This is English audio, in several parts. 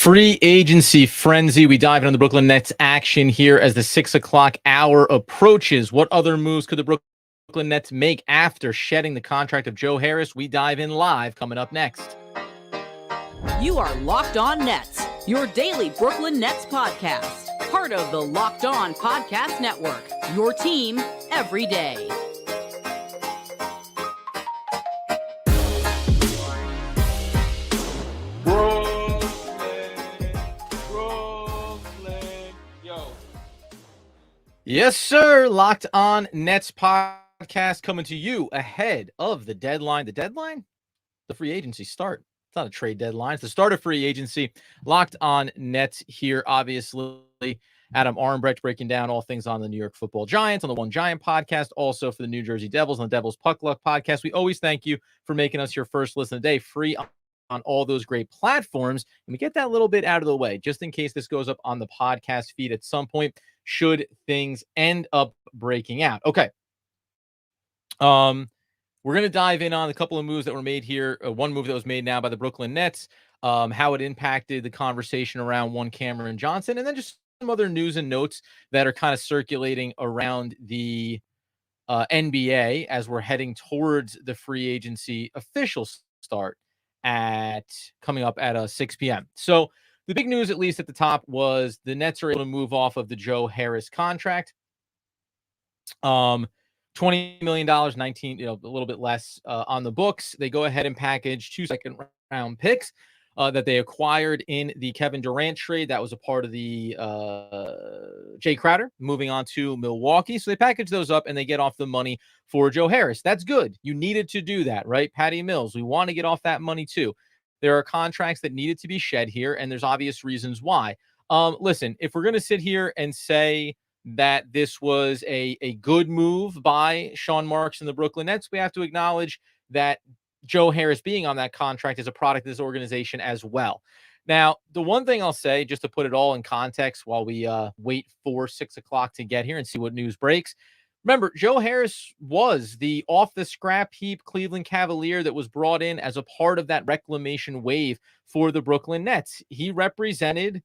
Free agency frenzy. We dive into the Brooklyn Nets action here as the 6 o'clock hour approaches. What other moves could the Brooklyn Nets make after shedding the contract of Joe Harris? We dive in live coming up next. You are Locked On Nets, your daily Brooklyn Nets podcast. Part of the Locked On Podcast Network, your team every day. Yes, sir. Locked On Nets podcast coming to you ahead of the deadline. The deadline? The free agency start. It's not a trade deadline. It's the start of free agency. Locked On Nets here, obviously. Adam Armbrecht breaking down all things on the New York Football Giants, on the One Giant podcast, also for the New Jersey Devils on the Devils Puck Luck podcast. We always thank you for making us your first listen of the day, free on all those great platforms. And we get that little bit out of the way, just in case this goes up on the podcast feed at some point, should things end up breaking out. Okay. We're going to dive in on a couple of moves that were made here. One move that was made now by the Brooklyn Nets, how it impacted the conversation around one Cameron Johnson, and then just some other news and notes that are kind of circulating around the NBA as we're heading towards the free agency official start coming up at 6 p.m. So the big news, at least at the top, was the Nets are able to move off of the Joe Harris contract. $20 million, 19, a little bit less on the books. They go ahead and package 2 second-round picks that they acquired in the Kevin Durant trade. That was a part of the Jay Crowder moving on to Milwaukee. So they package those up and they get off the money for Joe Harris. That's good. You needed to do that, right? Patty Mills, we want to get off that money too. There are contracts that needed to be shed here, and there's obvious reasons why. Listen, if we're going to sit here and say that this was a good move by Sean Marks and the Brooklyn Nets, we have to acknowledge that Joe Harris being on that contract is a product of this organization as well. Now, the one thing I'll say, just to put it all in context while we wait for 6 o'clock to get here and see what news breaks. Remember, Joe Harris was the off-the-scrap heap Cleveland Cavalier that was brought in as a part of that reclamation wave for the Brooklyn Nets. He represented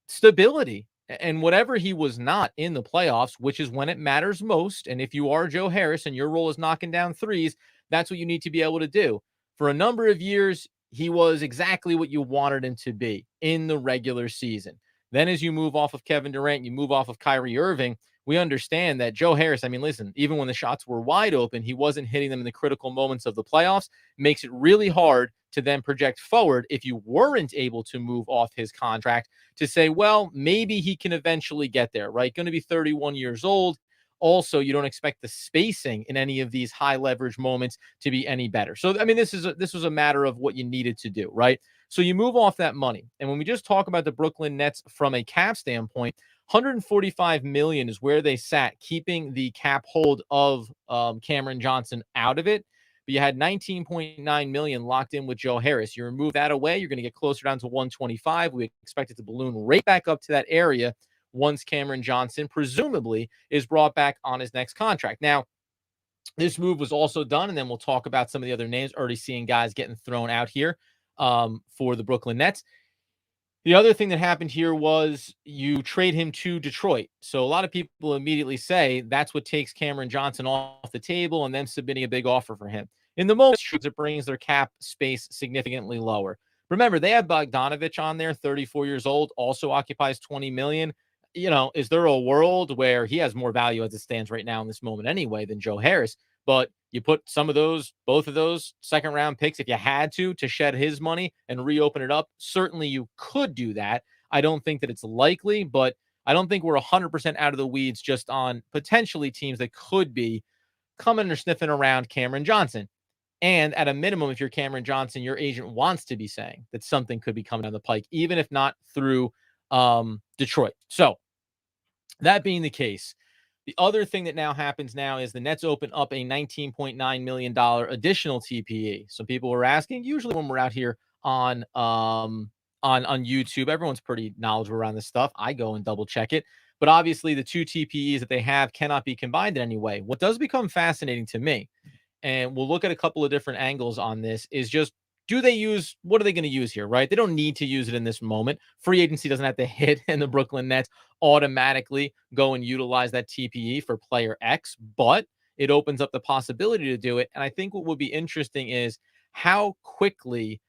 stability. And whatever he was not in the playoffs, which is when it matters most, and if you are Joe Harris and your role is knocking down threes, that's what you need to be able to do. For a number of years, he was exactly what you wanted him to be in the regular season. Then as you move off of Kevin Durant, you move off of Kyrie Irving, we understand that Joe Harris, I mean, listen, even when the shots were wide open, he wasn't hitting them in the critical moments of the playoffs. Makes it really hard to then project forward if you weren't able to move off his contract to say, well, maybe he can eventually get there, right? Going to be 31 years old. Also, you don't expect the spacing in any of these high leverage moments to be any better. So, I mean, this was a matter of what you needed to do, right? So you move off that money. And when we just talk about the Brooklyn Nets from a cap standpoint, $145 million is where they sat, keeping the cap hold of Cameron Johnson out of it. But you had $19.9 million locked in with Joe Harris. You remove that away, you're going to get closer down to 125. We expect it to balloon right back up to that area once Cameron Johnson presumably is brought back on his next contract. Now, this move was also done, and then we'll talk about some of the other names. Already seeing guys getting thrown out here for the Brooklyn Nets. The other thing that happened here was you trade him to Detroit. So a lot of people immediately say that's what takes Cameron Johnson off the table and then submitting a big offer for him. In the moment, it brings their cap space significantly lower. Remember, they have Bogdanovich on there, 34 years old, also occupies $20 million. Is there a world where he has more value as it stands right now in this moment anyway than Joe Harris? But you put both of those second round picks, if you had to shed his money and reopen it up, certainly you could do that. I don't think that it's likely, but I don't think we're 100% out of the weeds just on potentially teams that could be coming or sniffing around Cameron Johnson. And at a minimum, if you're Cameron Johnson, your agent wants to be saying that something could be coming down the pike, even if not through Detroit. So that being the case, the other thing that now happens now is the Nets open up a $19.9 million additional TPE. So people were asking, usually when we're out here on YouTube, everyone's pretty knowledgeable around this stuff. I go and double check it. But obviously the two TPEs that they have cannot be combined in any way. What does become fascinating to me, and we'll look at a couple of different angles on this, is just what are they going to use here, right? They don't need to use it in this moment. Free agency doesn't have to hit, and the Brooklyn Nets automatically go and utilize that TPE for player X, but it opens up the possibility to do it. And I think what would be interesting is how quickly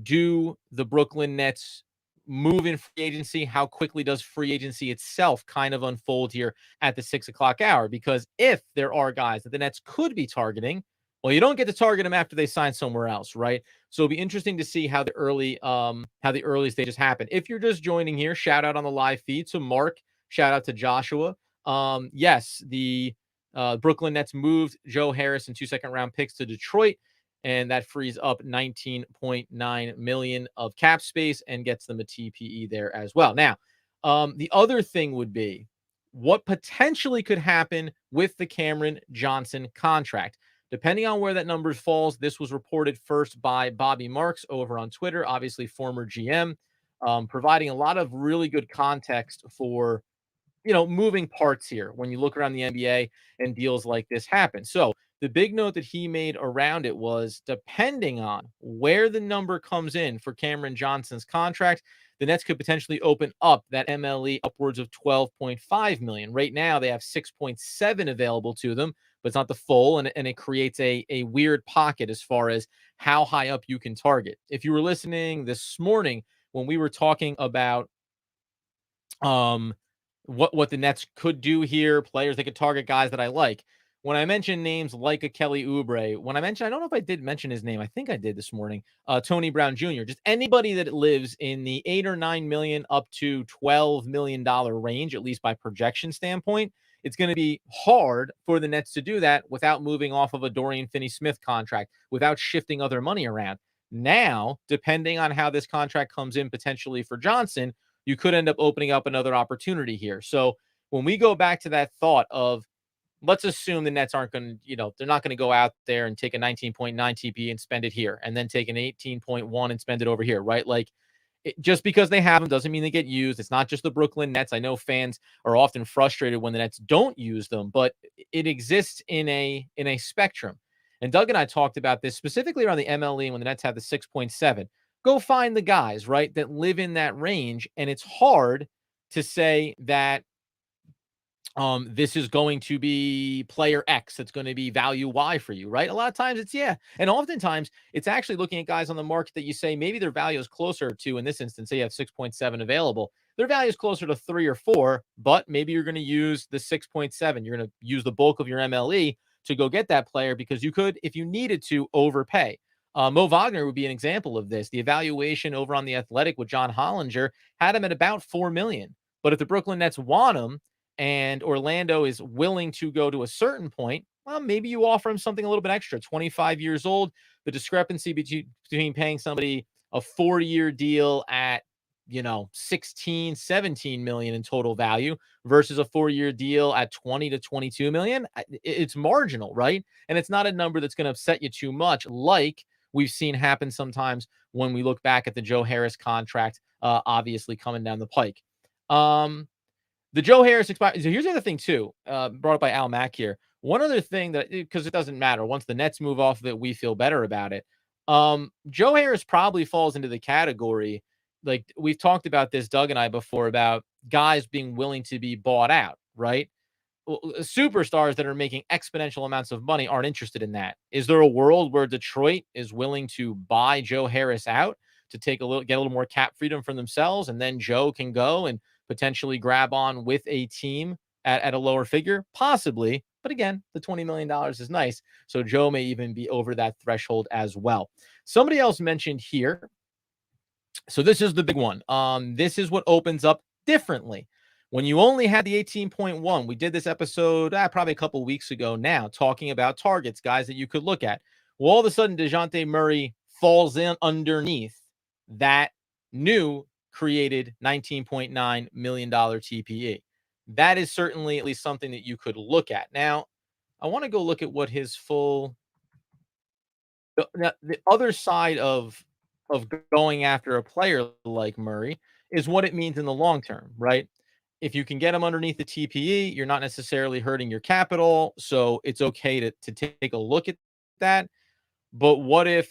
do the Brooklyn Nets move in free agency? How quickly does free agency itself kind of unfold here at the 6 o'clock hour? Because if there are guys that the Nets could be targeting, well, you don't get to target them after they sign somewhere else, right? So it'll be interesting to see how the early stages happen. If you're just joining here, shout out on the live feed to Mark, shout out to Joshua. Yes, the Brooklyn Nets moved Joe Harris and 2 second-round picks to Detroit, and that frees up 19.9 million of cap space and gets them a TPE there as well. Now, the other thing would be what potentially could happen with the Cameron Johnson contract. Depending on where that number falls, this was reported first by Bobby Marks over on Twitter, obviously former GM, providing a lot of really good context for, moving parts here when you look around the NBA and deals like this happen. So the big note that he made around it was depending on where the number comes in for Cameron Johnson's contract, the Nets could potentially open up that MLE upwards of 12.5 million. Right now, they have 6.7 available to them, but it's not the full, and it creates a weird pocket as far as how high up you can target. If you were listening this morning when we were talking about what the Nets could do here, players they could target, guys that I like. When I mentioned names like a Kelly Oubre, I don't know if I did mention his name. I think I did this morning. Tony Brown Jr., just anybody that lives in the 8 or 9 million up to $12 million range, at least by projection standpoint. It's going to be hard for the Nets to do that without moving off of a Dorian Finney-Smith contract, without shifting other money around. Now, depending on how this contract comes in potentially for Johnson, you could end up opening up another opportunity here. So when we go back to that thought of, let's assume the Nets aren't going to, they're not going to go out there and take a 19.9 TP and spend it here, and then take an 18.1 and spend it over here, right? Like, just because they have them doesn't mean they get used. It's not just the Brooklyn Nets. I know fans are often frustrated when the Nets don't use them, but it exists in a spectrum. And Doug and I talked about this specifically around the MLE when the Nets had the 6.7. Go find the guys, right, that live in that range, and it's hard to say that this is going to be player X. It's going to be value Y for you, right? A lot of times it's yeah. And oftentimes it's actually looking at guys on the market that you say maybe their value is closer to, in this instance, say you have 6.7 available. Their value is closer to 3 or 4, but maybe you're going to use the 6.7. You're going to use the bulk of your MLE to go get that player because you could, if you needed to, overpay. Mo Wagner would be an example of this. The evaluation over on The Athletic with John Hollinger had him at about $4 million. But if the Brooklyn Nets want him, and Orlando is willing to go to a certain point, well, maybe you offer him something a little bit extra. 25 years old, the discrepancy between paying somebody a 4-year deal at, 16, 17 million in total value versus a 4-year deal at 20 to 22 million, it's marginal, right? And it's not a number that's going to upset you too much, like we've seen happen sometimes when we look back at the Joe Harris contract, obviously coming down the pike. The Joe Harris expired. So here's the other thing, too, brought up by Al Mack here. One other thing that, because it doesn't matter. Once the Nets move off of it, we feel better about it. Joe Harris probably falls into the category, like we've talked about this, Doug and I, before, about guys being willing to be bought out, right? Superstars that are making exponential amounts of money aren't interested in that. Is there a world where Detroit is willing to buy Joe Harris out to get a little more cap freedom for themselves, and then Joe can go and potentially grab on with a team at a lower figure? Possibly. But again, the $20 million is nice. So Joe may even be over that threshold as well. Somebody else mentioned here. So this is the big one. This is what opens up differently. When you only had the 18.1, we did this episode probably a couple weeks ago now, talking about targets, guys that you could look at. Well, all of a sudden, DeJounte Murray falls in underneath that new created $19.9 million TPE. That is certainly at least something that you could look at. Now, I want to go look at what his full... The other side of going after a player like Murray is what it means in the long term, right? If you can get him underneath the TPE, you're not necessarily hurting your capital, so it's okay to take a look at that. But what if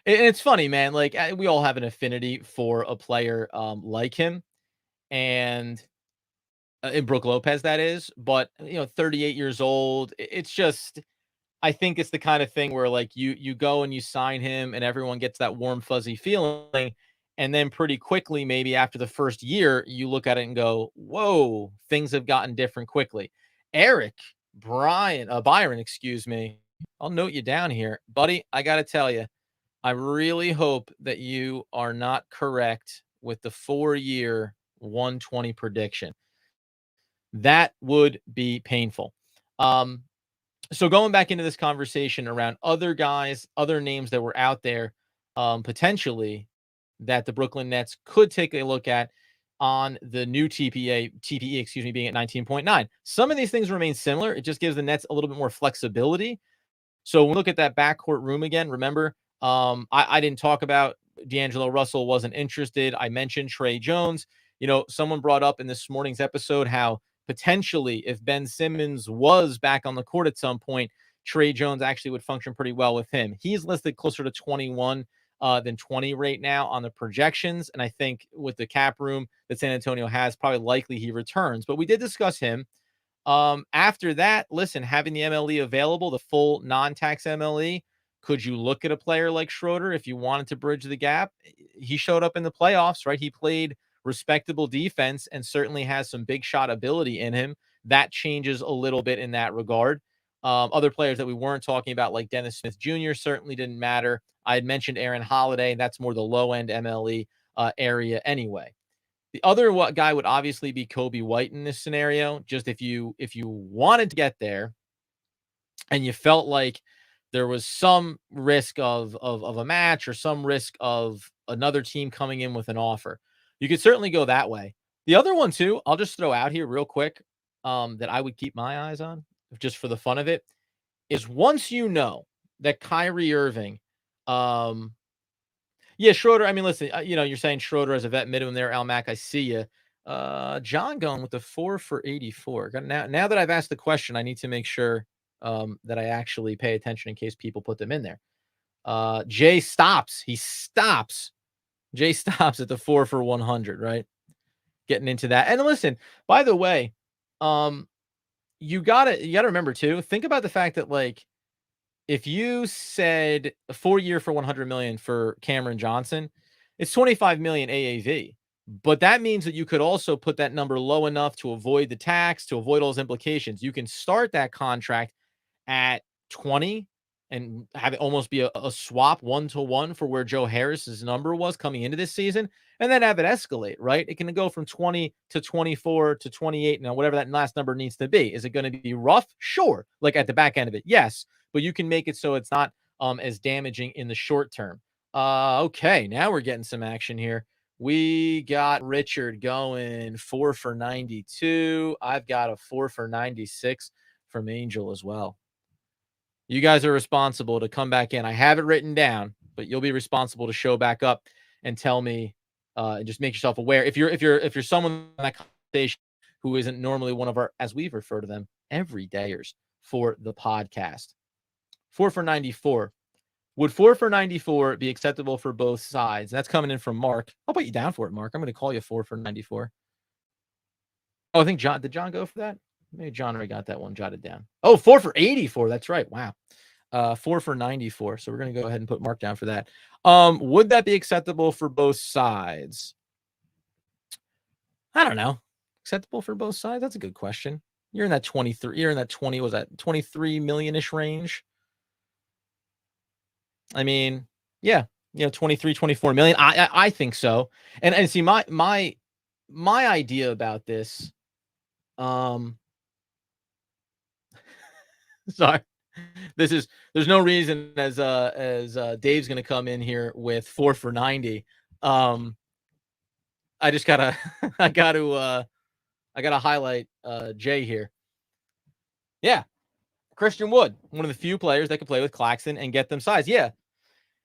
And it's funny, man. Like we all have an affinity for a player like him, and Brooke Lopez, that is. But 38 years old. It's just, I think it's the kind of thing where like you go and you sign him, and everyone gets that warm fuzzy feeling, and then pretty quickly, maybe after the first year, you look at it and go, "Whoa, things have gotten different quickly." Byron, excuse me. I'll note you down here, buddy. I got to tell you. I really hope that you are not correct with the 4-year 120 prediction. That would be painful. Um, so going back into this conversation around other guys, other names that were out there, potentially that the Brooklyn Nets could take a look at on the new TPE, excuse me, being at 19.9. Some of these things remain similar. It just gives the Nets a little bit more flexibility. So when we look at that backcourt room again, remember, I didn't talk about D'Angelo Russell wasn't interested. I mentioned Trey Jones. Someone brought up in this morning's episode how potentially if Ben Simmons was back on the court at some point, Trey Jones actually would function pretty well with him. He's listed closer to 21 than 20 right now on the projections. And I think with the cap room that San Antonio has, probably likely he returns. But we did discuss him. After that, listen, having the MLE available, the full non-tax MLE, could you look at a player like Schroeder if you wanted to bridge the gap? He showed up in the playoffs, right? He played respectable defense and certainly has some big shot ability in him. That changes a little bit in that regard. Other players that we weren't talking about, like Dennis Smith Jr., certainly didn't matter. I had mentioned Aaron Holiday, and that's more the low-end MLE area anyway. The other guy would obviously be Kobe White in this scenario. Just if you wanted to get there and you felt like there was some risk of a match or some risk of another team coming in with an offer, you could certainly go that way. The other one too, I'll just throw out here real quick, that I would keep my eyes on just for the fun of it, is once you know that Kyrie Irving, yeah, Schroeder. I mean, listen, you're saying Schroeder as a vet minimum there, Al Mack. I see you. John going with the 4 for 84. Now that I've asked the question, I need to make sure that I actually pay attention in case people put them in there. Jay stops. He stops. Jay stops at the 4 for 100, right? Getting into that. And listen, by the way, you gotta remember too, think about the fact that like, if you said a 4-year for 100 million for Cameron Johnson, it's 25 million AAV. But that means that you could also put that number low enough to avoid the tax, to avoid all those implications. You can start that contract at 20 and have it almost be a swap 1-to-1 for where Joe Harris's number was coming into this season, and then have it escalate, right? It can go from 20 to 24 to 28. Now, whatever that last number needs to be. Is it going to be rough? Sure. Like at the back end of it, yes. But you can make it so it's not as damaging in the short term. Okay, now we're getting some action here. We got Richard going 4 for 92. I've got a 4 for 96 from Angel as well. You guys are responsible to come back in. I have it written down, but you'll be responsible to show back up and tell me, and just make yourself aware. If you're someone in that conversation who isn't normally one of our, as we've referred to them, everydayers for the podcast. 4 for 94. Would 4 for 94 be acceptable for both sides? That's coming in from Mark. I'll put you down for it, Mark. I'm going to call you 4 for 94. Oh, I think did John go for that? Maybe John already got that one jotted down. Oh, 4 for 84. That's right. Wow. 4 for 94. So we're going to go ahead and put Mark down for that. Would that be acceptable for both sides? I don't know. Acceptable for both sides? That's a good question. You're in that 23. You're in that 20. Was that 23 million-ish range? I mean, yeah, 23, 24 million. I think so. And see, my idea about this, sorry, there's no reason as Dave's going to come in here with 4 for 90. I just gotta, I gotta highlight Jay here. Yeah. Christian Wood, one of the few players that can play with Claxton and get them size. Yeah.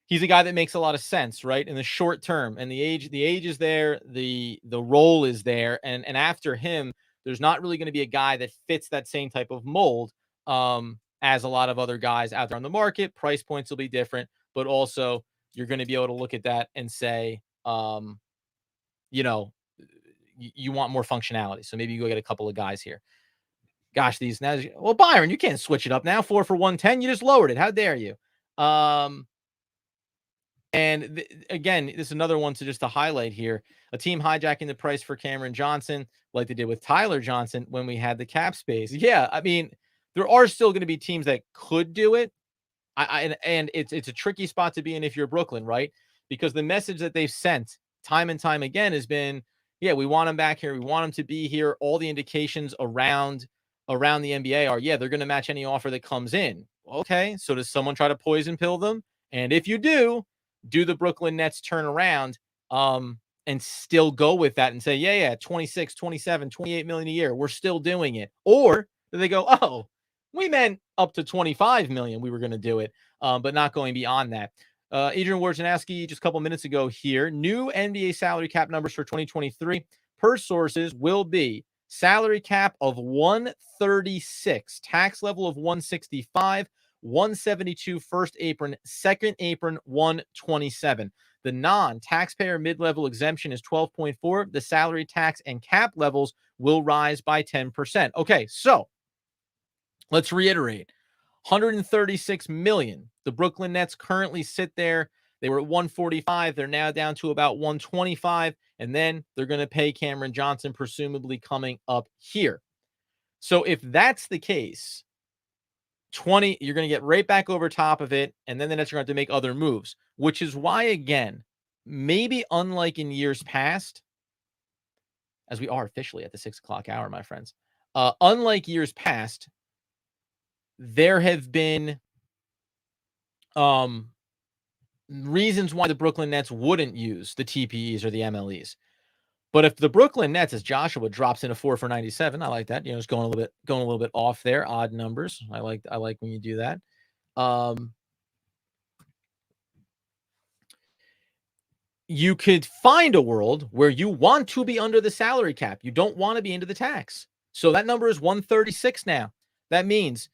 He's a guy that makes a lot of sense, right? In the short term, and the age is there, the role is there, and after him, there's not really going to be a guy that fits that same type of mold as a lot of other guys out there on the market. Price points will be different, but also you're going to be able to look at that and say, you know, you want more functionality. So maybe you go get a couple of guys here. Gosh, these now, well, Byron, you can't switch it up now. 4 for 110. You just lowered it. How dare you? And again, this is another one to highlight here. A team hijacking the price for Cameron Johnson, like they did with Tyler Johnson when we had the cap space. Yeah, I mean, there are still going to be teams that could do it. And it's a tricky spot to be in if you're Brooklyn, right? Because the message that they've sent time and time again has been, yeah, we want him back here. We want him to be here. All the indications around the NBA are, yeah, they're going to match any offer that comes in. Okay, so does someone try to poison pill them? And if you do the Brooklyn Nets turn around and still go with that and say, yeah, 26, 27, 28 million a year, we're still doing it? Or do they go, oh, we meant up to 25 million. We were going to do it, but not going beyond that. Adrian Wojnarowski just a couple minutes ago here. New NBA salary cap numbers for 2023 per sources will be salary cap of 136, tax level of 165, 172 first apron, second apron 127. The non-taxpayer mid-level exemption is 12.4. The salary, tax, and cap levels will rise by 10%. Okay, so let's reiterate. 136 million. The Brooklyn Nets currently sit there. They were at 145. They're now down to about 125. And then they're going to pay Cameron Johnson, presumably coming up here. So if that's the case, 20, you're going to get right back over top of it. And then the Nets are going to have to make other moves, which is why, again, maybe unlike in years past, as we are officially at the 6 o'clock hour, my friends, unlike years past, there have been reasons why the Brooklyn Nets wouldn't use the TPEs or the MLEs. But if the Brooklyn Nets, as Joshua drops in a 4 for 97, I like that. You know, it's going a little bit off there, odd numbers. I like when you do that. You could find a world where you want to be under the salary cap. You don't want to be into the tax. So that number is 136 now. That means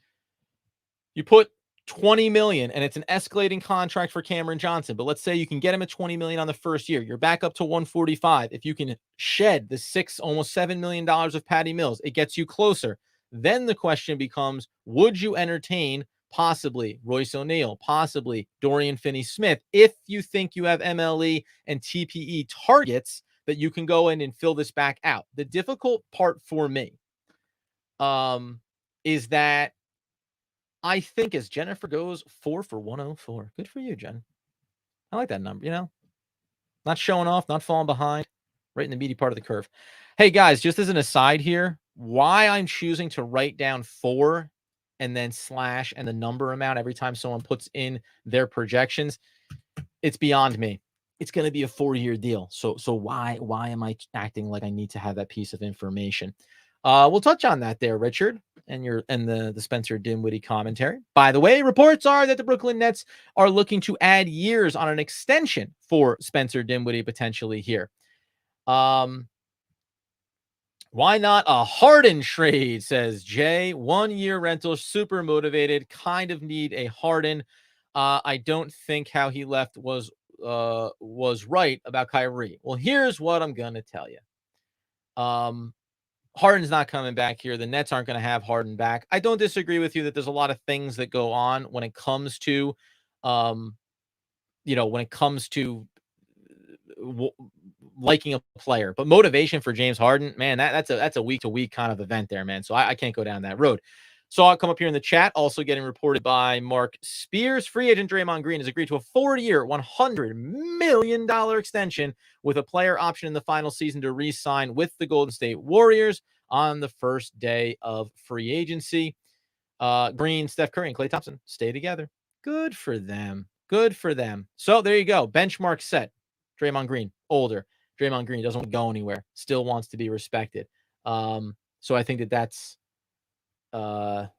you put 20 million and it's an escalating contract for Cameron Johnson. But let's say you can get him at 20 million on the first year. You're back up to 145. If you can shed the almost $7 million of Patty Mills, it gets you closer. Then the question becomes, would you entertain possibly Royce O'Neal, possibly Dorian Finney-Smith, if you think you have MLE and TPE targets that you can go in and fill this back out? The difficult part for me is that I think as Jennifer goes 4 for 104. Good for you, Jen. I like that number, you know? Not showing off, not falling behind, right in the meaty part of the curve. Hey, guys, just as an aside here, why I'm choosing to write down 4 and then slash and the number amount every time someone puts in their projections, it's beyond me. It's going to be a 4-year deal. So why am I acting like I need to have that piece of information? We'll touch on that there, Richard, and the Spencer Dinwiddie commentary. By the way, reports are that the Brooklyn Nets are looking to add years on an extension for Spencer Dinwiddie potentially here. Why not a Harden trade, says Jay. 1-year rental, super motivated, kind of need a Harden. I don't think how he left was right about Kyrie. Well, here's what I'm going to tell you. Harden's not coming back here. The Nets aren't going to have Harden back. I don't disagree with you that there's a lot of things that go on when it comes to, liking a player, but motivation for James Harden, man, that's a week-to-week kind of event there, man. So I can't go down that road. So I'll come up here in the chat, also getting reported by Mark Spears. Free agent Draymond Green has agreed to a 4-year, $100 million extension with a player option in the final season to re-sign with the Golden State Warriors on the first day of free agency. Green, Steph Curry, and Klay Thompson stay together. Good for them. Good for them. So there you go. Benchmark set. Draymond Green, older. Draymond Green doesn't want to go anywhere. Still wants to be respected. So I think that's not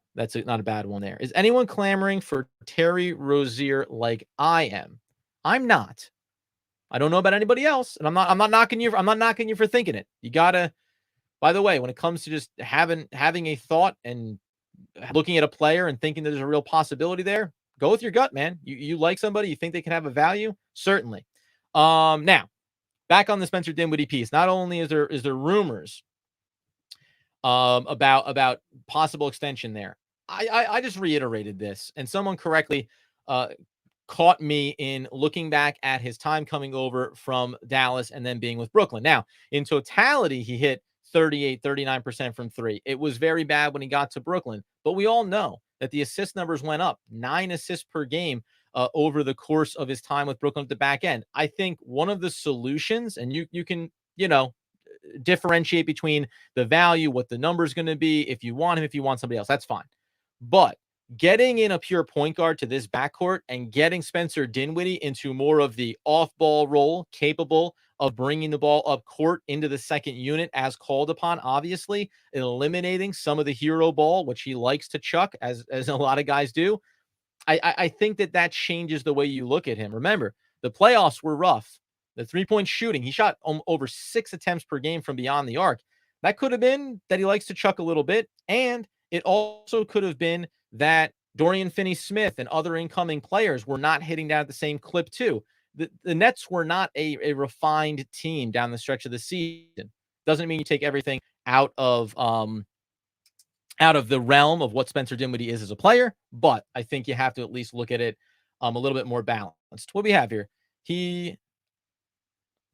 a bad one there. Is anyone clamoring for Terry Rozier like I am? I'm not. I don't know about anybody else, and I'm not knocking you. I'm not knocking you for thinking it. You gotta. By the way, when it comes to just having a thought and looking at a player and thinking that there's a real possibility there, go with your gut, man. You like somebody, you think they can have a value, certainly. Now back on the Spencer Dinwiddie piece. Not only is there rumors about possible extension there. I just reiterated this, and someone correctly uh, caught me in looking back at his time coming over from Dallas and then being with Brooklyn. Now, in totality, he hit 38, 39% from three. It was very bad when he got to Brooklyn, but we all know that the assist numbers went up, 9 assists per game over the course of his time with Brooklyn at the back end. I think one of the solutions, and you can, differentiate between the value, what the number is going to be, if you want him, if you want somebody else, that's fine. But getting in a pure point guard to this backcourt and getting Spencer Dinwiddie into more of the off-ball role, capable of bringing the ball up court into the second unit as called upon, obviously, eliminating some of the hero ball, which he likes to chuck, as a lot of guys do. I think that changes the way you look at him. Remember, the playoffs were rough. The three-point shooting, he shot over 6 attempts per game from beyond the arc. That could have been that he likes to chuck a little bit, and it also could have been that Dorian Finney-Smith and other incoming players were not hitting down at the same clip too. The Nets were not a refined team down the stretch of the season. Doesn't mean you take everything out of the realm of what Spencer Dinwiddie is as a player, but I think you have to at least look at it a little bit more balanced. What we have here,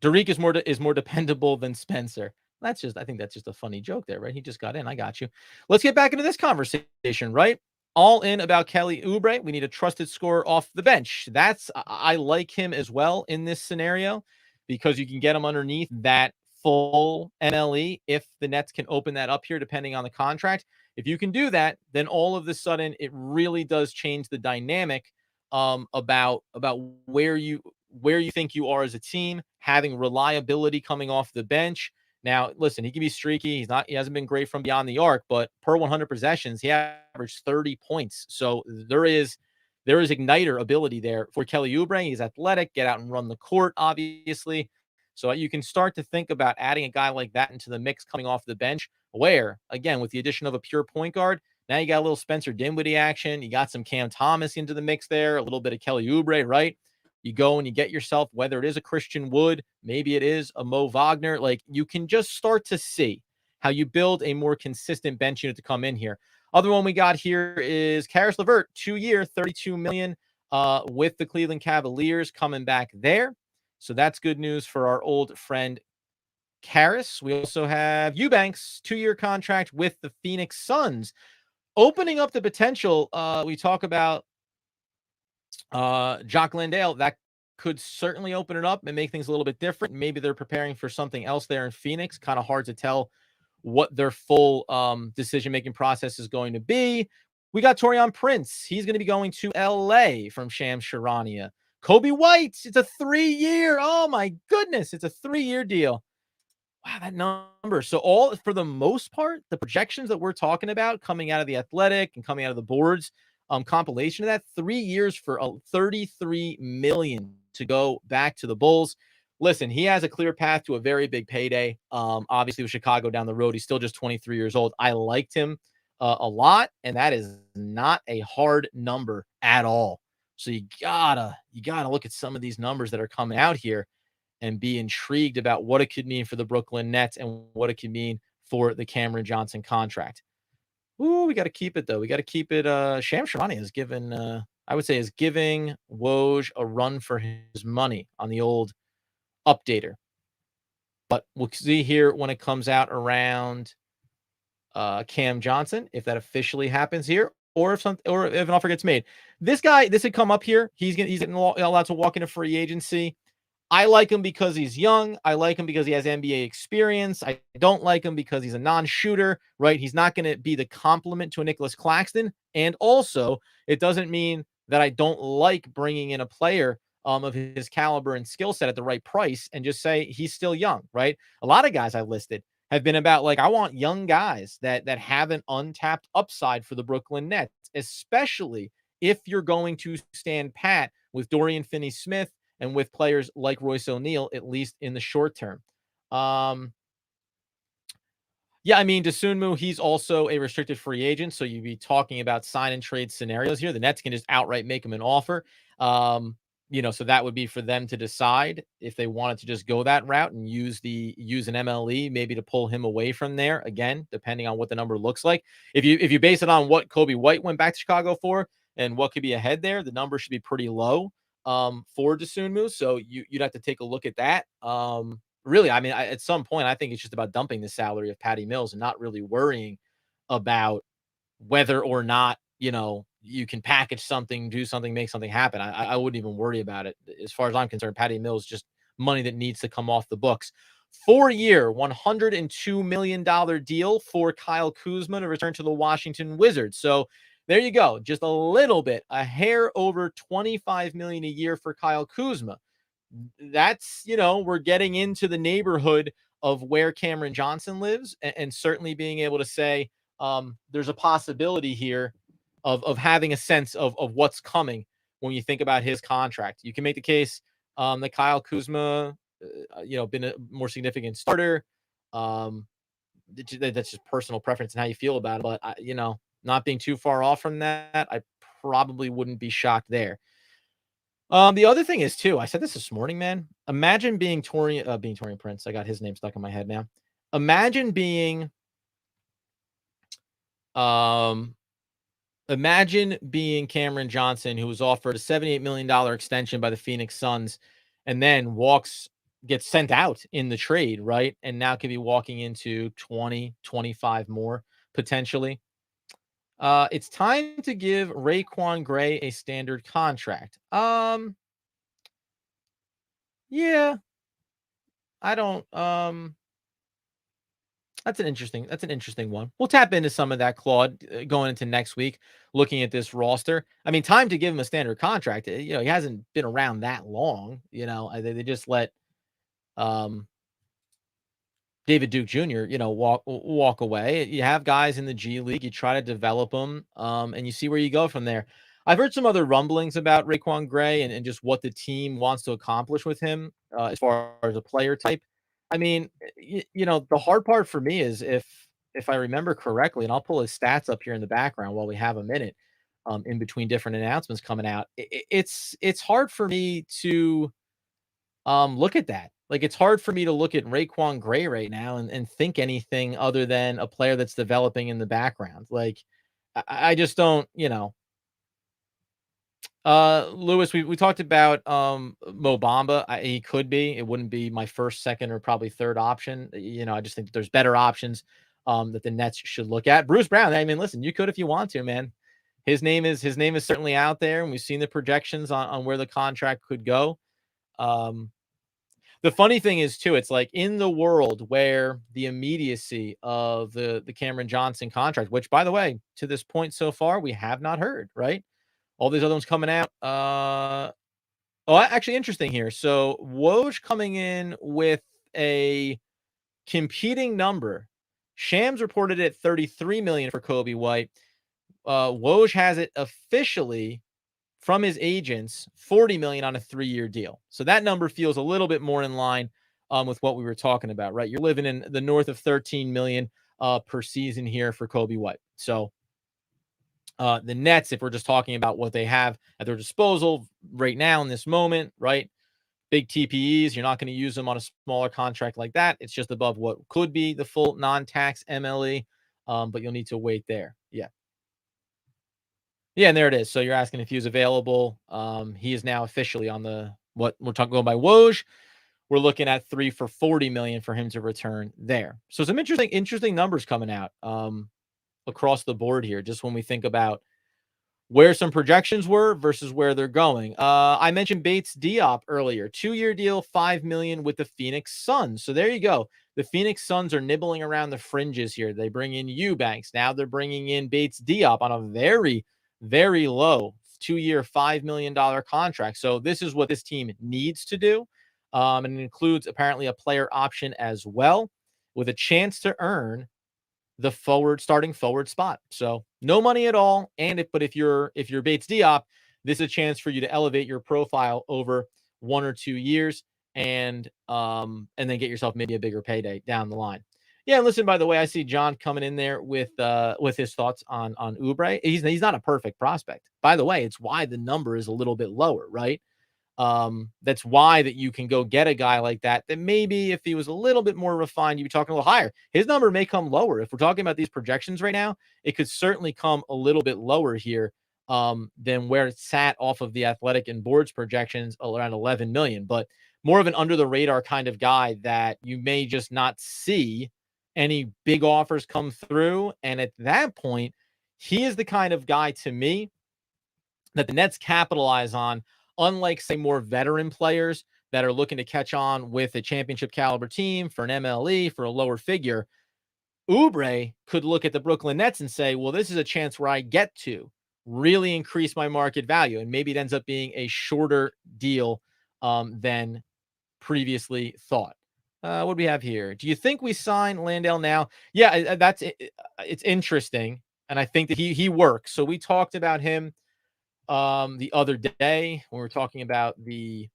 Derek is more dependable than Spencer. I think that's just a funny joke there, right? He just got in. I got you. Let's get back into this conversation, right? All in about Kelly Oubre. We need a trusted scorer off the bench. I like him as well in this scenario because you can get him underneath that full MLE if the Nets can open that up here, depending on the contract. If you can do that, then all of a sudden it really does change the dynamic about where you think you are as a team, having reliability coming off the bench. Now, listen, he can be streaky. He hasn't been great from beyond the arc, but per 100 possessions, he averaged 30 points. So there is igniter ability there for Kelly Oubre. He's athletic, get out and run the court, obviously. So you can start to think about adding a guy like that into the mix coming off the bench, where, again, with the addition of a pure point guard, now you got a little Spencer Dinwiddie action. You got some Cam Thomas into the mix there, a little bit of Kelly Oubre, right? You go and you get yourself, whether it is a Christian Wood, maybe it is a Mo Wagner, like you can just start to see how you build a more consistent bench unit to come in here. Other one we got here is Karis LeVert, 2-year, $32 million with the Cleveland Cavaliers coming back there. So that's good news for our old friend Karis. We also have Eubanks, 2-year contract with the Phoenix Suns, opening up the potential. We talk about Jock Landale. That could certainly open it up and make things a little bit different. Maybe they're preparing for something else there in Phoenix. Kind of hard to tell what their full decision-making process is going to be. We got Taurean Prince. He's going to be going to LA from Shams Charania. Kobe White, it's a 3-year. Oh my goodness, it's a 3-year deal. Wow, that number. So all, for the most part, the projections that we're talking about coming out of the Athletic and coming out of the boards compilation of that, 3 years for $33 million to go back to the Bulls. Listen, he has a clear path to a very big payday. Obviously with Chicago down the road, he's still just 23 years old. I liked him a lot, and that is not a hard number at all. So you gotta look at some of these numbers that are coming out here and be intrigued about what it could mean for the Brooklyn Nets and what it could mean for the Cameron Johnson contract. Ooh, we got to keep it, though. We got to keep it. Shams Charania is giving, I would say, is giving Woj a run for his money on the old updater. But we'll see here when it comes out around Cam Johnson, if that officially happens here, or if an offer gets made. This had come up here. He's getting allowed to walk into free agency. I like him because he's young. I like him because he has NBA experience. I don't like him because he's a non-shooter, right? He's not going to be the complement to a Nicholas Claxton. And also, it doesn't mean that I don't like bringing in a player of his caliber and skill set at the right price and just say he's still young, right? A lot of guys I listed have been about, like, I want young guys that have an untapped upside for the Brooklyn Nets, especially if you're going to stand pat with Dorian Finney-Smith and with players like Royce O'Neal, at least in the short term. Yeah, I mean, Dosunmu, he's also a restricted free agent, so you'd be talking about sign and trade scenarios here. The Nets can just outright make him an offer. So that would be for them to decide if they wanted to just go that route and use an MLE maybe to pull him away from there. Again, depending on what the number looks like. If you base it on what Kobe White went back to Chicago for and what could be ahead there, the number should be pretty low for Dosunmu. So you'd have to take a look at that. Really, I mean, at some point, I think it's just about dumping the salary of Patty Mills and not really worrying about whether or not, you can package something, do something, make something happen. I wouldn't even worry about it. As far as I'm concerned, Patty Mills just money that needs to come off the books. 4-year, $102 million deal for Kyle Kuzma to return to the Washington Wizards. So there you go. Just a little bit, a hair over $25 million a year for Kyle Kuzma. That's, we're getting into the neighborhood of where Cameron Johnson lives, and certainly being able to say there's a possibility here of having a sense of what's coming when you think about his contract. You can make the case that Kyle Kuzma, been a more significant starter. That's just personal preference and how you feel about it. But, not being too far off from that, I probably wouldn't be shocked there. The other thing is too, I said this morning, man. Imagine being Torian Prince. I got his name stuck in my head now. Imagine being Cameron Johnson, who was offered a $78 million extension by the Phoenix Suns, and then gets sent out in the trade, right? And now could be walking into 20, 25 more potentially. It's time to give Raekwon Gray a standard contract. Yeah, I don't. That's an interesting one. We'll tap into some of that, Claude, going into next week, looking at this roster. I mean, time to give him a standard contract. He hasn't been around that long. They just let David Duke Jr., walk away. You have guys in the G League. You try to develop them, and you see where you go from there. I've heard some other rumblings about Raekwon Gray and just what the team wants to accomplish with him as far as a player type. I mean, the hard part for me is if I remember correctly, and I'll pull his stats up here in the background while we have a minute in between different announcements coming out. It's hard for me to look at that. Like, it's hard for me to look at Raekwon Gray right now and think anything other than a player that's developing in the background. Like, I just don't, Lewis, we talked about Mo Bamba. He could be. It wouldn't be my first, second, or probably third option. I just think that there's better options that the Nets should look at. Bruce Brown. I mean, listen, you could if you want to, man. His name is certainly out there, and we've seen the projections on where the contract could go. The funny thing is too, it's like in the world where the immediacy of the Cameron Johnson contract, which by the way, to this point so far, we have not heard, right? All these other ones coming out. Actually interesting here. So Woj coming in with a competing number. Shams reported it 33 million for Kobe White. Woj has it officially from his agents, 40 million on a 3-year deal. So that number feels a little bit more in line with what we were talking about, right? You're living in the north of 13 million per season here for Kobe White. So the Nets, if we're just talking about what they have at their disposal right now in this moment, right? Big TPEs, you're not going to use them on a smaller contract like that. It's just above what could be the full non-tax MLE, but you'll need to wait there. Yeah. Yeah, and there it is. So you're asking if he was available. He is now officially on what we're talking about by Woj. We're looking at 3 for 40 million for him to return there. So some interesting numbers coming out across the board here, just when we think about where some projections were versus where they're going. I mentioned Bates Diop earlier. 2-year deal, $5 million with the Phoenix Suns. So there you go. The Phoenix Suns are nibbling around the fringes here. They bring in Eubanks. Now they're bringing in Bates Diop on a very, very low 2-year, $5 million contract. So this is what this team needs to do. And it includes apparently a player option as well, with a chance to earn the starting forward spot. So no money at all. But if you're Bates Diop, this is a chance for you to elevate your profile over 1 or 2 years and then get yourself maybe a bigger payday down the line. Yeah, and listen, by the way, I see John coming in there with his thoughts on Oubre. He's not a perfect prospect. By the way, it's why the number is a little bit lower, right? That's why that you can go get a guy like that maybe if he was a little bit more refined, you'd be talking a little higher. His number may come lower. If we're talking about these projections right now, it could certainly come a little bit lower here than where it sat off of the Athletic and Boards projections around 11 million. But more of an under the radar kind of guy that you may just not see any big offers come through. And at that point, he is the kind of guy to me that the Nets capitalize on, unlike, say, more veteran players that are looking to catch on with a championship caliber team for an MLE for a lower figure. Oubre could look at the Brooklyn Nets and say, well, this is a chance where I get to really increase my market value. And maybe it ends up being a shorter deal than previously thought. What do we have here? Do you think we sign Landale now? Yeah, that's it. It's interesting. And I think that he works. So we talked about him the other day when we were talking about the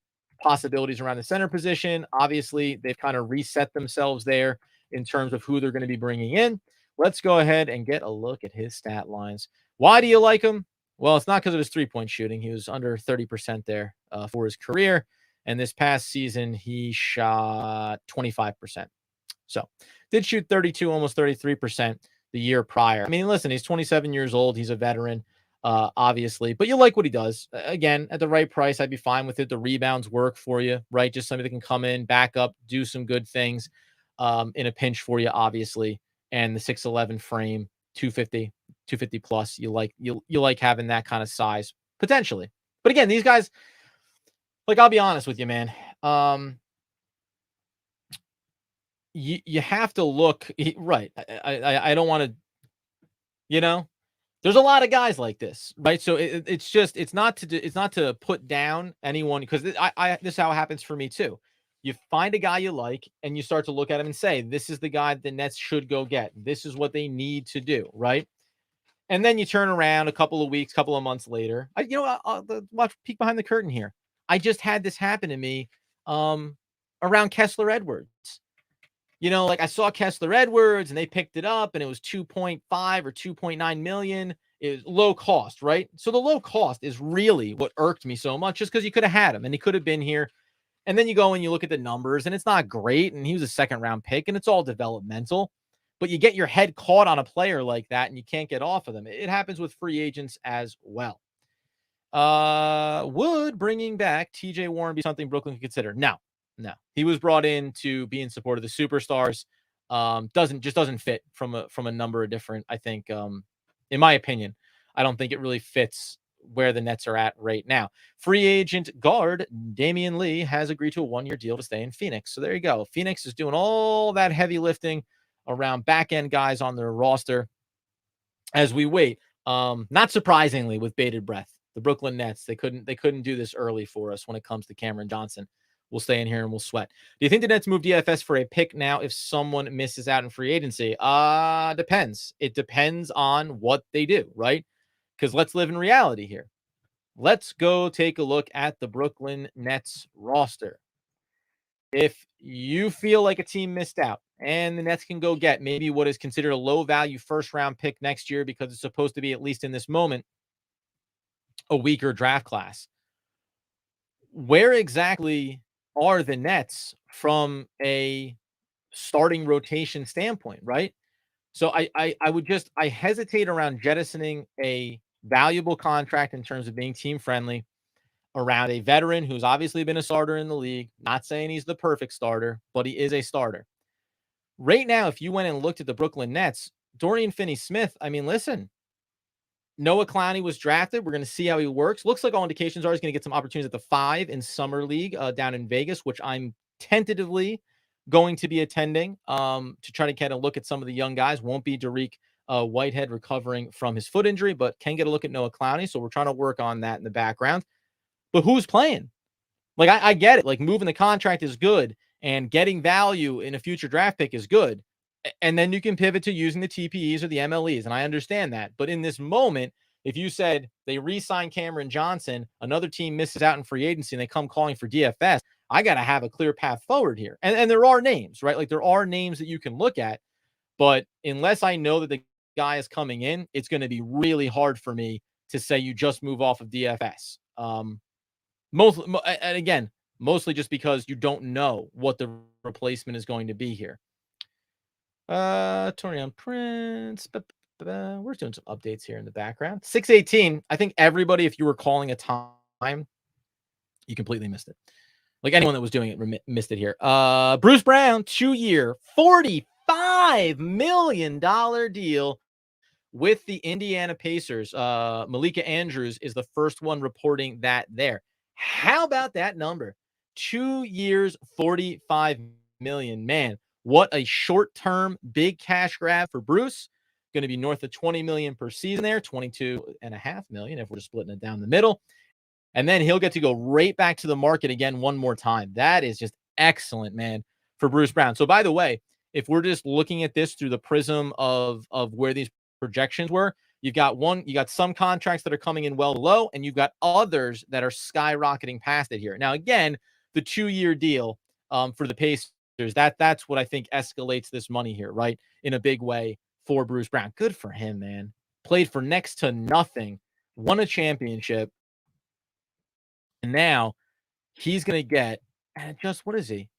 possibilities around the center position. Obviously, they've kind of reset themselves there in terms of who they're going to be bringing in. Let's go ahead and get a look at his stat lines. Why do you like him? Well, it's not because of his three-point shooting. He was under 30% there for his career. And this past season, he shot 25%. So did shoot 32, almost 33% the year prior. I mean, listen, he's 27 years old. He's a veteran, obviously, but you like what he does. Again, at the right price, I'd be fine with it. The rebounds work for you, right? Just somebody that can come in, back up, do some good things in a pinch for you, obviously. And the 6'11 frame, 250 plus. You like having that kind of size potentially. But again, these guys, like, I'll be honest with you, man. You have to look right. I don't want to, there's a lot of guys like this, right? So it's not to put down anyone, because this is how it happens for me too. You find a guy you like and you start to look at him and say, this is the guy the Nets should go get. This is what they need to do, right? And then you turn around a couple of weeks, couple of months later. I'll watch, peek behind the curtain here. I just had this happen to me around Kessler Edwards. Like, I saw Kessler Edwards and they picked it up and it was 2.5 or 2.9 million. It was low cost, right? So the low cost is really what irked me so much, just because you could have had him and he could have been here. And then you go and you look at the numbers and it's not great. And he was a second round pick and it's all developmental, but you get your head caught on a player like that and you can't get off of them. It happens with free agents as well. Would bringing back TJ Warren be something Brooklyn could consider? No. He was brought in to be in support of the superstars. Doesn't fit from a number of different, I think, in my opinion, I don't think it really fits where the Nets are at right now. Free agent guard Damian Lee has agreed to a 1-year deal to stay in Phoenix. So there you go. Phoenix is doing all that heavy lifting around back end guys on their roster as we wait. Not surprisingly, with bated breath, the Brooklyn Nets, they couldn't do this early for us when it comes to Cameron Johnson. We'll stay in here and we'll sweat. Do you think the Nets move DFS for a pick now if someone misses out in free agency? Depends. It depends on what they do, right? Because let's live in reality here. Let's go take a look at the Brooklyn Nets roster. If you feel like a team missed out and the Nets can go get maybe what is considered a low value first round pick next year, because it's supposed to be, at least in this moment, a weaker draft class, where exactly are the Nets from a starting rotation standpoint, right? So I hesitate around jettisoning a valuable contract in terms of being team friendly around a veteran who's obviously been a starter in the league. Not saying he's the perfect starter, but he is a starter. Right now, if you went and looked at the Brooklyn Nets, Dorian Finney-Smith, I mean, listen, Noah Clowney was drafted. We're going to see how he works. Looks like all indications are he's going to get some opportunities at the 5 in Summer League down in Vegas, which I'm tentatively going to be attending to try to get a look at some of the young guys. Won't be Derek Whitehead recovering from his foot injury, but can get a look at Noah Clowney. So we're trying to work on that in the background. But who's playing? Like, I get it. Like, moving the contract is good and getting value in a future draft pick is good. And then you can pivot to using the TPEs or the MLEs. And I understand that. But in this moment, if you said they re-sign Cameron Johnson, another team misses out in free agency and they come calling for DFS, I got to have a clear path forward here. And there are names, right? Like, there are names that you can look at. But unless I know that the guy is coming in, it's going to be really hard for me to say you just move off of DFS. And again, mostly just because you don't know what the replacement is going to be here. Torian Prince. We're doing some updates here in the background. 618. I think everybody, if you were calling a time, you completely missed it. Like anyone that was doing it missed it here. Bruce Brown, 2-year, $45 million deal with the Indiana Pacers. Malika Andrews is the first one reporting that there. How about that number? 2 years, $45 million. Man, what a short-term big cash grab for Bruce. Going to be north of $20 million per season there, $22.5 million if we're splitting it down the middle. And then he'll get to go right back to the market again one more time. That is just excellent, man, for Bruce Brown. So, by the way, if we're just looking at this through the prism of where these projections were, you got some contracts that are coming in well low, and you've got others that are skyrocketing past it here. Now, again, the 2-year deal for the Pacers, that's what I think escalates this money here, right? In a big way for Bruce Brown. Good for him, man. Played for next to nothing, won a championship. And now he's going to get, and just, what is he?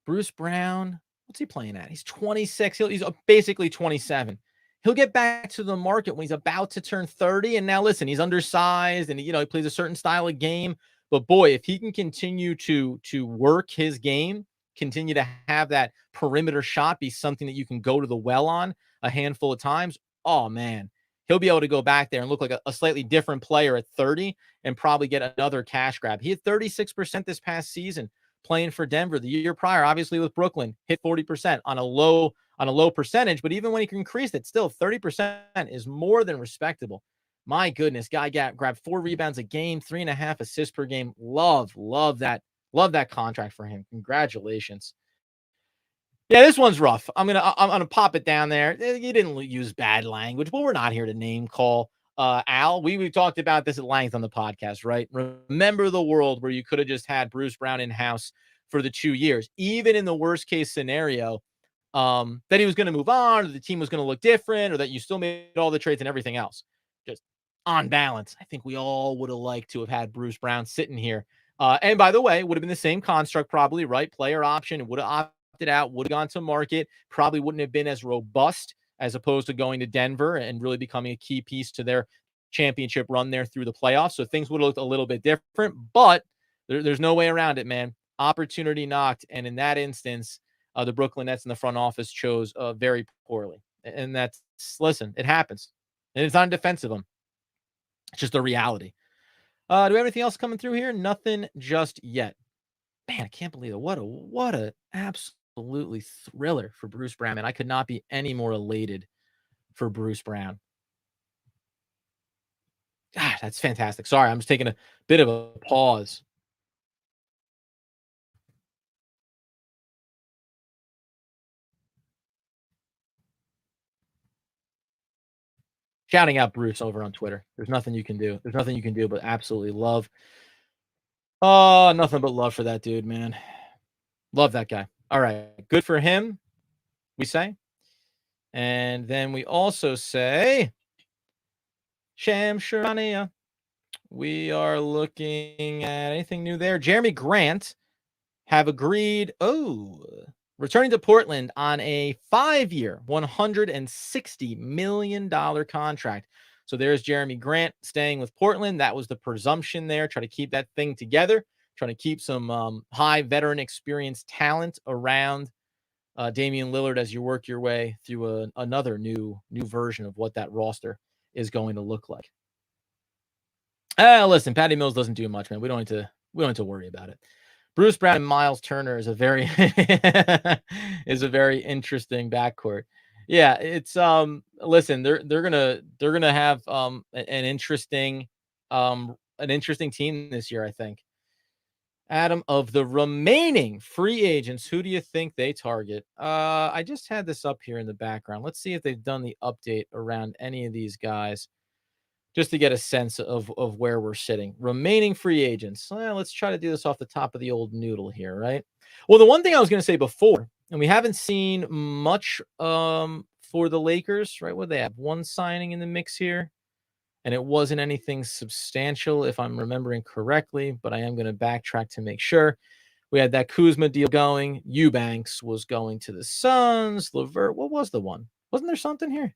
Bruce Brown, what's he playing at? He's 26. He's basically 27. He'll get back to the market when he's about to turn 30. And now, listen, he's undersized and, he plays a certain style of game. But, boy, if he can continue to work his game, continue to have that perimeter shot be something that you can go to the well on a handful of times, oh, man. He'll be able to go back there and look like a slightly different player at 30 and probably get another cash grab. He had 36% this past season playing for Denver. The year prior, obviously with Brooklyn, hit 40% on a low percentage. But even when he can increase it, still 30% is more than respectable. My goodness, guy grabbed 4 rebounds a game, 3.5 assists per game. Love that contract for him. Congratulations. Yeah, this one's rough. I'm gonna pop it down there. You didn't use bad language, but we're not here to name call Al. We've talked about this at length on the podcast, right? Remember the world where you could have just had Bruce Brown in house for the 2 years, even in the worst case scenario, that he was going to move on, or the team was going to look different, or that you still made all the trades and everything else. Just on balance, I think we all would have liked to have had Bruce Brown sitting here. And by the way, would have been the same construct, probably, right? Player option, and would have opted out, would have gone to market, probably wouldn't have been as robust as opposed to going to Denver and really becoming a key piece to their championship run there through the playoffs. So things would have looked a little bit different, but there's no way around it, man. Opportunity knocked. And in that instance, the Brooklyn Nets in the front office chose very poorly. And listen, it happens. And it's not defensive of them. It's just the reality. Do we have anything else coming through here? Nothing just yet. Man, I can't believe it. What a absolutely thriller for Bruce Brown. And I could not be any more elated for Bruce Brown. God, that's fantastic. Sorry, I'm just taking a bit of a pause. Shouting out Bruce over on Twitter. There's nothing you can do. There's nothing you can do but absolutely love. Oh, nothing but love for that dude, man. Love that guy. All right. Good for him, we say. And then we also say, Sham Sharania. We are looking at anything new there. Jeremy Grant have agreed. Returning to Portland on a 5-year, $160 million contract. So there's Jeremy Grant staying with Portland. That was the presumption there. Try to keep that thing together. Trying to keep some high veteran experience talent around Damian Lillard as you work your way through another new version of what that roster is going to look like. Listen, Patty Mills doesn't do much, man. We don't need to worry about it. Bruce Brown and Miles Turner is a very interesting backcourt. Yeah, it's listen, they're gonna have an interesting team this year, I think. Adam, of the remaining free agents, who do you think they target? I just had this up here in the background. Let's see if they've done the update around any of these guys, just to get a sense of where we're sitting. Remaining free agents. Well, let's try to do this off the top of the old noodle here, right? Well, the one thing I was going to say before, and we haven't seen much for the Lakers, right? What do they have? One signing in the mix here. and it wasn't anything substantial if I'm remembering correctly, but I am going to backtrack to make sure. We had that Kuzma deal going. Eubanks was going to the Suns. LeVert, what was the one? Wasn't there something here?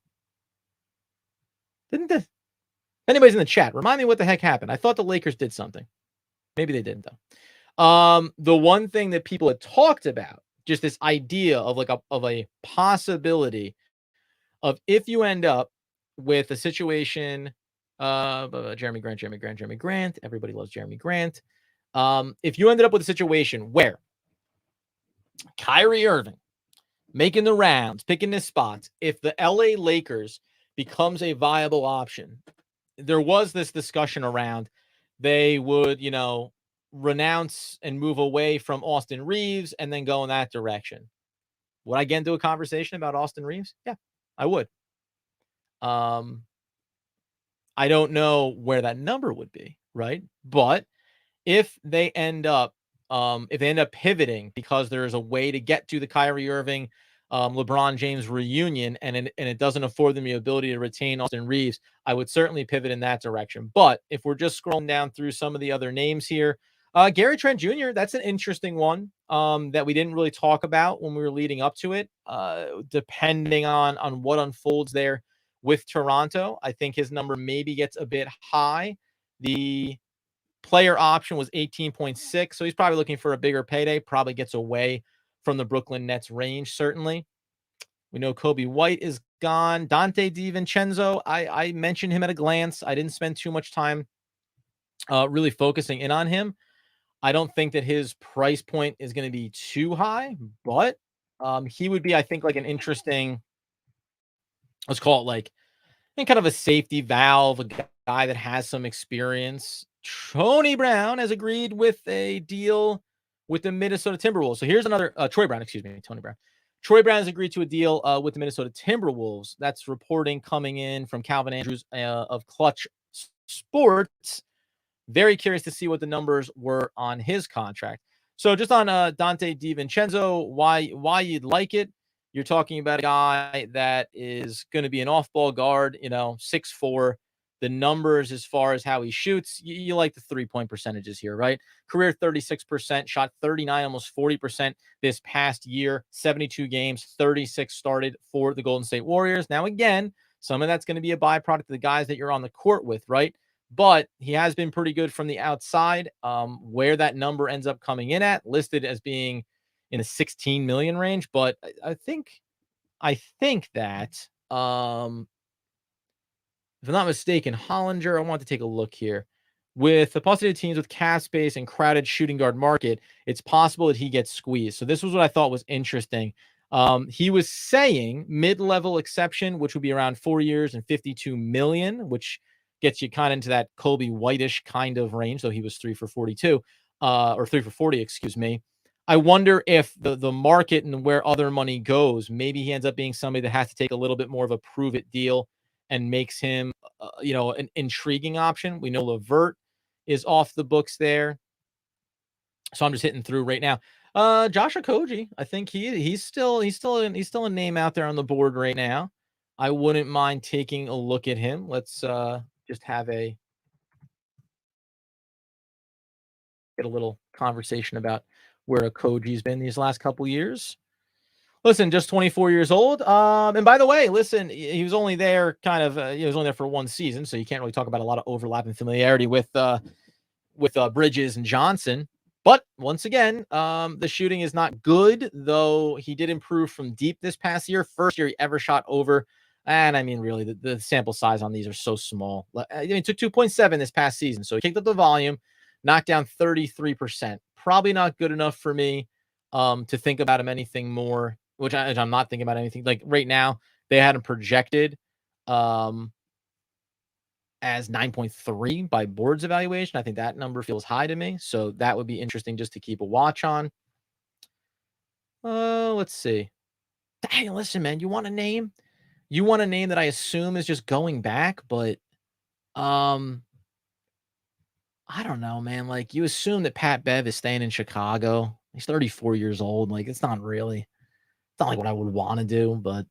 Didn't the anybody's in the chat? Remind me what the heck happened. I thought the Lakers did something. Maybe they didn't though. The one thing that people had talked about, just this idea of like a possibility of if you end up with a situation, Jeremy Grant. Everybody loves Jeremy Grant. If you ended up with a situation where Kyrie Irving making the rounds, picking his spots, if the LA Lakers becomes a viable option, there was this discussion around they would, renounce and move away from Austin Reeves and then go in that direction. Would I get into a conversation about Austin Reeves? Yeah, I would. I don't know where that number would be, right? But if they end up pivoting because there is a way to get to the Kyrie Irving, LeBron James reunion, and it doesn't afford them the ability to retain Austin Reeves, I would certainly pivot in that direction. But if we're just scrolling down through some of the other names here, Gary Trent Jr., that's an interesting one that we didn't really talk about when we were leading up to it. Depending on what unfolds there with Toronto, I think his number maybe gets a bit high. The player option was 18.6, so he's probably looking for a bigger payday, probably gets away from the Brooklyn Nets range, certainly. We know Kobe White is gone. Dante DiVincenzo, I mentioned him at a glance. I didn't spend too much time really focusing in on him. I don't think that his price point is going to be too high, but he would be, I think, like an interesting, let's call it like kind of a safety valve, a guy that has some experience. Tony Brown has agreed with a deal with the Minnesota Timberwolves. So here's another Troy Brown, excuse me, Tony Brown. Troy Brown has agreed to a deal with the Minnesota Timberwolves. That's reporting coming in from Calvin Andrews of Clutch Sports. Very curious to see what the numbers were on his contract. So just on Dante DiVincenzo, why you'd like it. You're talking about a guy that is going to be an off-ball guard, 6'4". The numbers as far as how he shoots, you like the three-point percentages here, right? Career 36%, shot 39, almost 40% this past year, 72 games, 36 started for the Golden State Warriors. Now, again, some of that's going to be a byproduct of the guys that you're on the court with, right? But he has been pretty good from the outside. Where that number ends up coming in at, listed as being in the 16 million range, but I think that if I'm not mistaken, Hollinger, I want to take a look here. With the paucity of teams with cap space and crowded shooting guard market, it's possible that he gets squeezed. So this was what I thought was interesting. He was saying mid-level exception, which would be around 4 years and 52 million, which gets you kind of into that Kobe White-ish kind of range. So he was 3 for 42, or 3 for 40, excuse me. I wonder if the market and where other money goes, maybe he ends up being somebody that has to take a little bit more of a prove it deal and makes him, an intriguing option. We know LeVert is off the books there. So I'm just hitting through right now. Josh Okogie, I think he's still a name out there on the board right now. I wouldn't mind taking a look at him. Let's just have get a little conversation about where Okogie's been these last couple years. Listen, just 24 years old. And by the way, listen, he was only there he was only there for one season, so you can't really talk about a lot of overlap and familiarity with Bridges and Johnson. But once again, the shooting is not good, though he did improve from deep this past year. First year he ever shot over. And I mean, really, the sample size on these are so small. He took 2.7 this past season. So he kicked up the volume, knocked down 33%. Probably not good enough for me to think about him anything more, which I'm not thinking about anything. Like right now, they had him projected as 9.3 by board's evaluation. I think that number feels high to me. So that would be interesting just to keep a watch on. Let's see. Hey, listen, man, you want a name? You want a name that I assume is just going back, but I don't know, man. Like you assume that Pat Bev is staying in Chicago. He's 34 years old. Like it's not like what I would want to do, but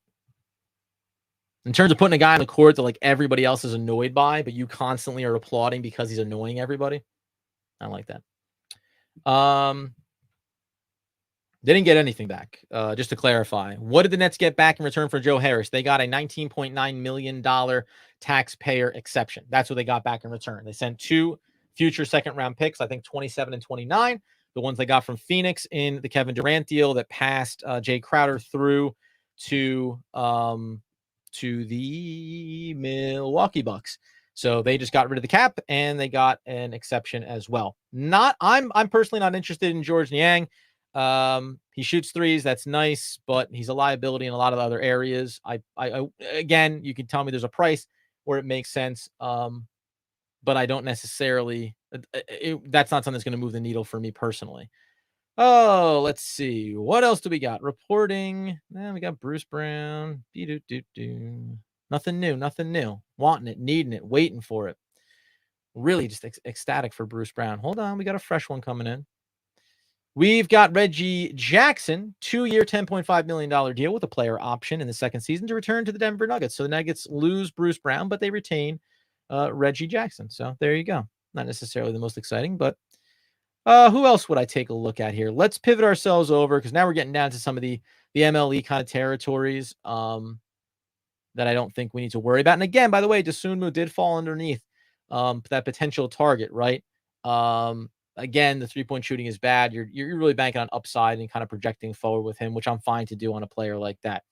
In terms of putting a guy on the court that like everybody else is annoyed by, but you constantly are applauding because he's annoying everybody. I like that. They didn't get anything back. Just to clarify, what did the Nets get back in return for Joe Harris? They got a $19.9 million taxpayer exception. That's what they got back in return. They sent 2 future second-round picks, I think 27 and 29, the ones they got from Phoenix in the Kevin Durant deal that passed Jay Crowder through to the Milwaukee Bucks. So they just got rid of the cap and they got an exception as well. I'm personally not interested in George Niang. He shoots threes. That's nice, but he's a liability in a lot of other areas. I again, you can tell me there's a price where it makes sense. But I don't necessarily, that's not something that's going to move the needle for me personally. Oh, let's see. What else do we got? Reporting. We got Bruce Brown. Nothing new. Wanting it, needing it, waiting for it. Really just ecstatic for Bruce Brown. Hold on. We got a fresh one coming in. We've got Reggie Jackson, 2-year, $10.5 million deal with a player option in the second season to return to the Denver Nuggets. So the Nuggets lose Bruce Brown, but they retain Reggie Jackson. So there you go. Not necessarily the most exciting, but who else would I take a look at here? Let's pivot ourselves over because now we're getting down to some of the MLE kind of territories that I don't think we need to worry about. And again, by the way, Dosunmu did fall underneath that potential target, right? Again, the three-point shooting is bad. You're really banking on upside and kind of projecting forward with him, which I'm fine to do on a player like that.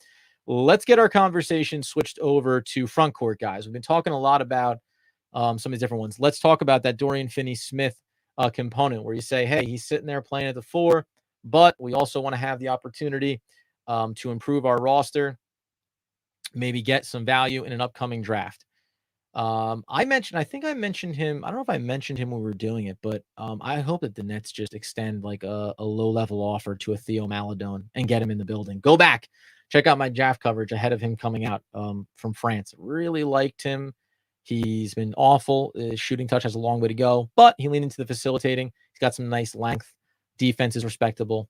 Let's get our conversation switched over to front court guys. We've been talking a lot about some of these different ones. Let's talk about that Dorian Finney-Smith component where you say, hey, he's sitting there playing at the 4, but we also want to have the opportunity to improve our roster, maybe get some value in an upcoming draft. I think I mentioned him. I don't know if I mentioned him when we were doing it, but I hope that the Nets just extend like a low-level offer to a Theo Maledon and get him in the building. Go back, check out my draft coverage ahead of him coming out from France. Really liked him. He's been awful. His shooting touch has a long way to go, but he leaned into the facilitating. He's got some nice length. Defense is respectable.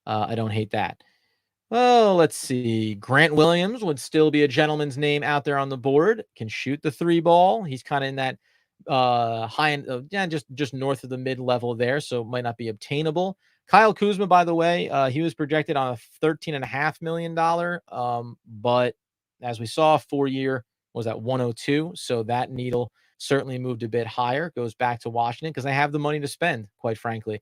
I don't hate that. Oh, let's see. Grant Williams would still be a gentleman's name out there on the board. Can shoot the 3 ball. He's kind of in that high end, just north of the mid-level there, so it might not be obtainable. Kyle Kuzma, by the way, he was projected on a $13.5 million, but as we saw, 4-year was at 102, so that needle certainly moved a bit higher. Goes back to Washington because they have the money to spend, quite frankly.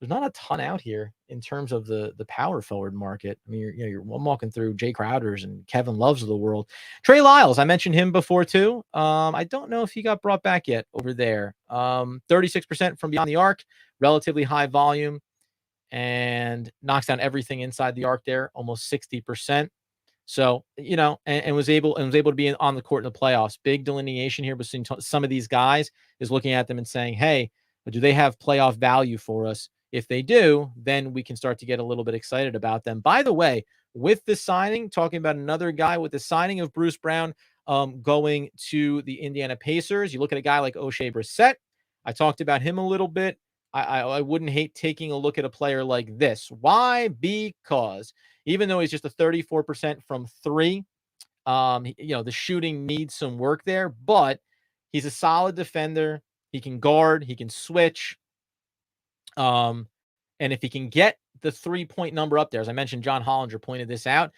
There's not a ton out here in terms of the power forward market. I mean, I'm walking through Jay Crowders and Kevin Loves of the world. Trey Lyles, I mentioned him before too. I don't know if he got brought back yet over there. 36% from beyond the arc, relatively high volume, and knocks down everything inside the arc there, almost 60%. So, and was able to be on the court in the playoffs. Big delineation here between some of these guys is looking at them and saying, hey, do they have playoff value for us? If they do, then we can start to get a little bit excited about them. By the way, with the signing, talking about another guy with the signing of Bruce Brown going to the Indiana Pacers, you look at a guy like O'Shea Brissett. I talked about him a little bit. I wouldn't hate taking a look at a player like this. Why? Because even though he's just a 34% from 3, the shooting needs some work there, but he's a solid defender. He can guard. He can switch. And if he can get the 3-point number up there, as I mentioned, John Hollinger pointed this out,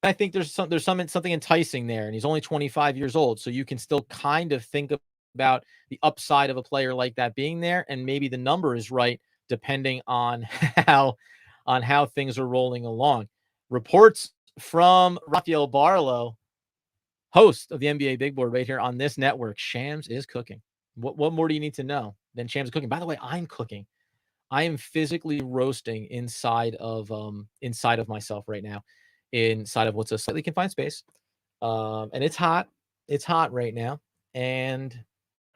I think there's something enticing there, and he's only 25 years old, so you can still kind of think about the upside of a player like that being there, and maybe the number is right depending on how things are rolling along. Reports from Rafael Barlow, host of the NBA Big Board right here on this network. Shams is cooking. What more do you need to know than Shams is cooking? By the way, I'm cooking. I am physically roasting inside of myself right now, inside of what's a slightly confined space. And it's hot. It's hot right now. And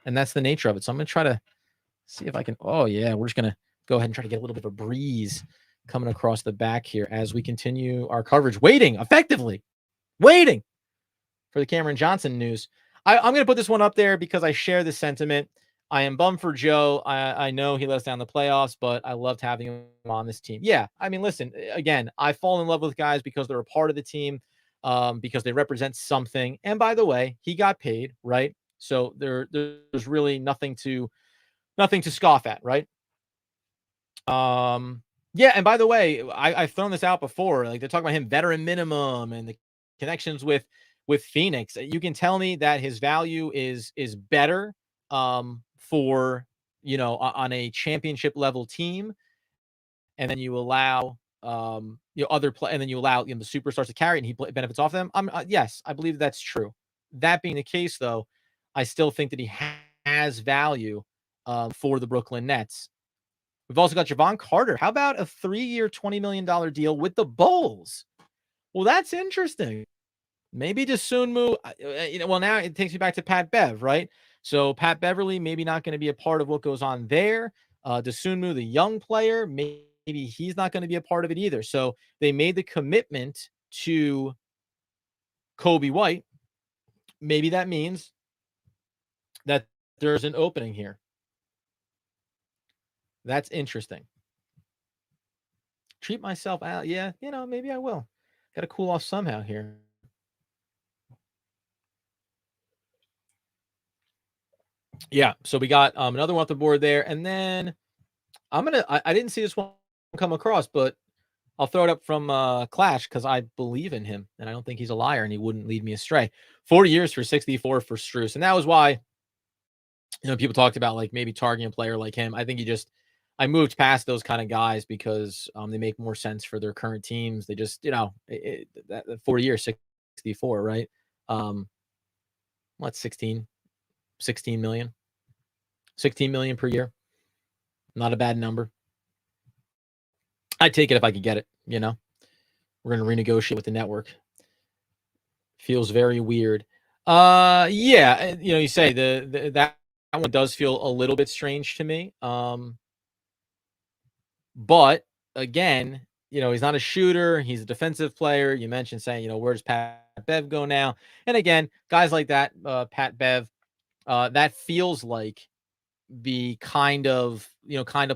that's the nature of it. So I'm going to try to see if I can, oh yeah, we're just going to go ahead and try to get a little bit of a breeze coming across the back here as we continue our coverage, waiting for the Cameron Johnson news. I'm going to put this one up there because I share the sentiment. I am bummed for Joe. I know he let us down the playoffs, but I loved having him on this team. Yeah, I mean, listen, again, I fall in love with guys because they're a part of the team. because they represent something. And by the way, he got paid, right? So there's really nothing to scoff at, right? Yeah, and by the way, I've thrown this out before. Like they're talking about him veteran minimum and the connections with Phoenix. You can tell me that his value is better for on a championship level team, and then you allow other play, and then you allow the superstars to carry it, and he benefits off them. Yes, I believe that's true. That being the case, though, I still think that he has value for the Brooklyn Nets. We've also got Javon Carter. How about a 3-year, $20 million deal with the Bulls? Well, that's interesting. Maybe Dosunmu, well, now it takes me back to Pat Bev, right? So Pat Beverly, maybe not going to be a part of what goes on there. Dosunmu, the young player, maybe he's not going to be a part of it either. So they made the commitment to Kobe White. Maybe that means that there's an opening here. That's interesting. Treat myself out. Yeah, maybe I will. Got to cool off somehow here. Yeah, so we got another one off the board there, and then I didn't see this one come across, but I'll throw it up from Clash because I believe in him, and I don't think he's a liar, and he wouldn't lead me astray. 40 years for 64 for Strus, and that was why people talked about like maybe targeting a player like him. I think I moved past those kind of guys because they make more sense for their current teams. They just that 40 years 64, right? What's 16 million? 16 million per year. Not a bad number. I'd take it if I could get it, We're going to renegotiate with the network. Feels very weird. Yeah, you say that one does feel a little bit strange to me. But again, he's not a shooter. He's a defensive player. You mentioned saying, where does Pat Bev go now? And again, guys like that, Pat Bev, that feels like the kind of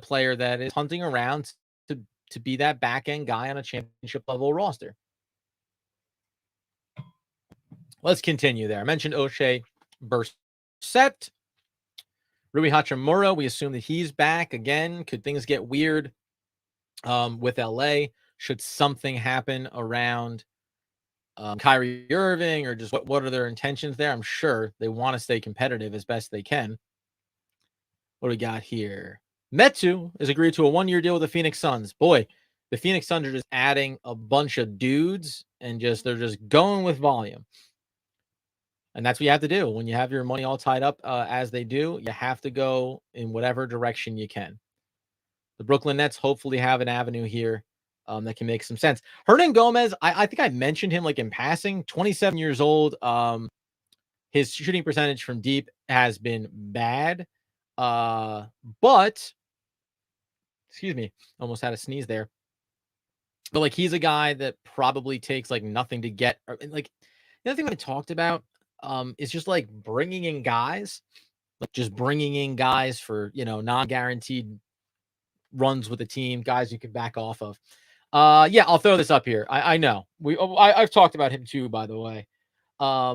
player that is hunting around to be that back end guy on a championship level roster. Let's continue there. I mentioned Oshae Brissett. Rui Hachimura, we assume that he's back again. Could things get weird with LA? Should something happen around Kyrie Irving, or just what are their intentions there? I'm sure they want to stay competitive as best they can. What do we got here? Metu has agreed to a 1-year deal with the Phoenix Suns. Boy, the Phoenix Suns are just adding a bunch of dudes and they're just going with volume. And that's what you have to do when you have your money all tied up as they do. You have to go in whatever direction you can. The Brooklyn Nets hopefully have an avenue here that can make some sense. Hernan Gomez, I think I mentioned him like in passing. 27 years old. His shooting percentage from deep has been bad. But excuse me, almost had a sneeze there. But like he's a guy that probably takes like nothing to get. Like the other thing we talked about is just like bringing in guys, like just bringing in guys for non-guaranteed runs with the team, guys you can back off of. Yeah, I'll throw this up here. I know I've talked about him too, by the way. I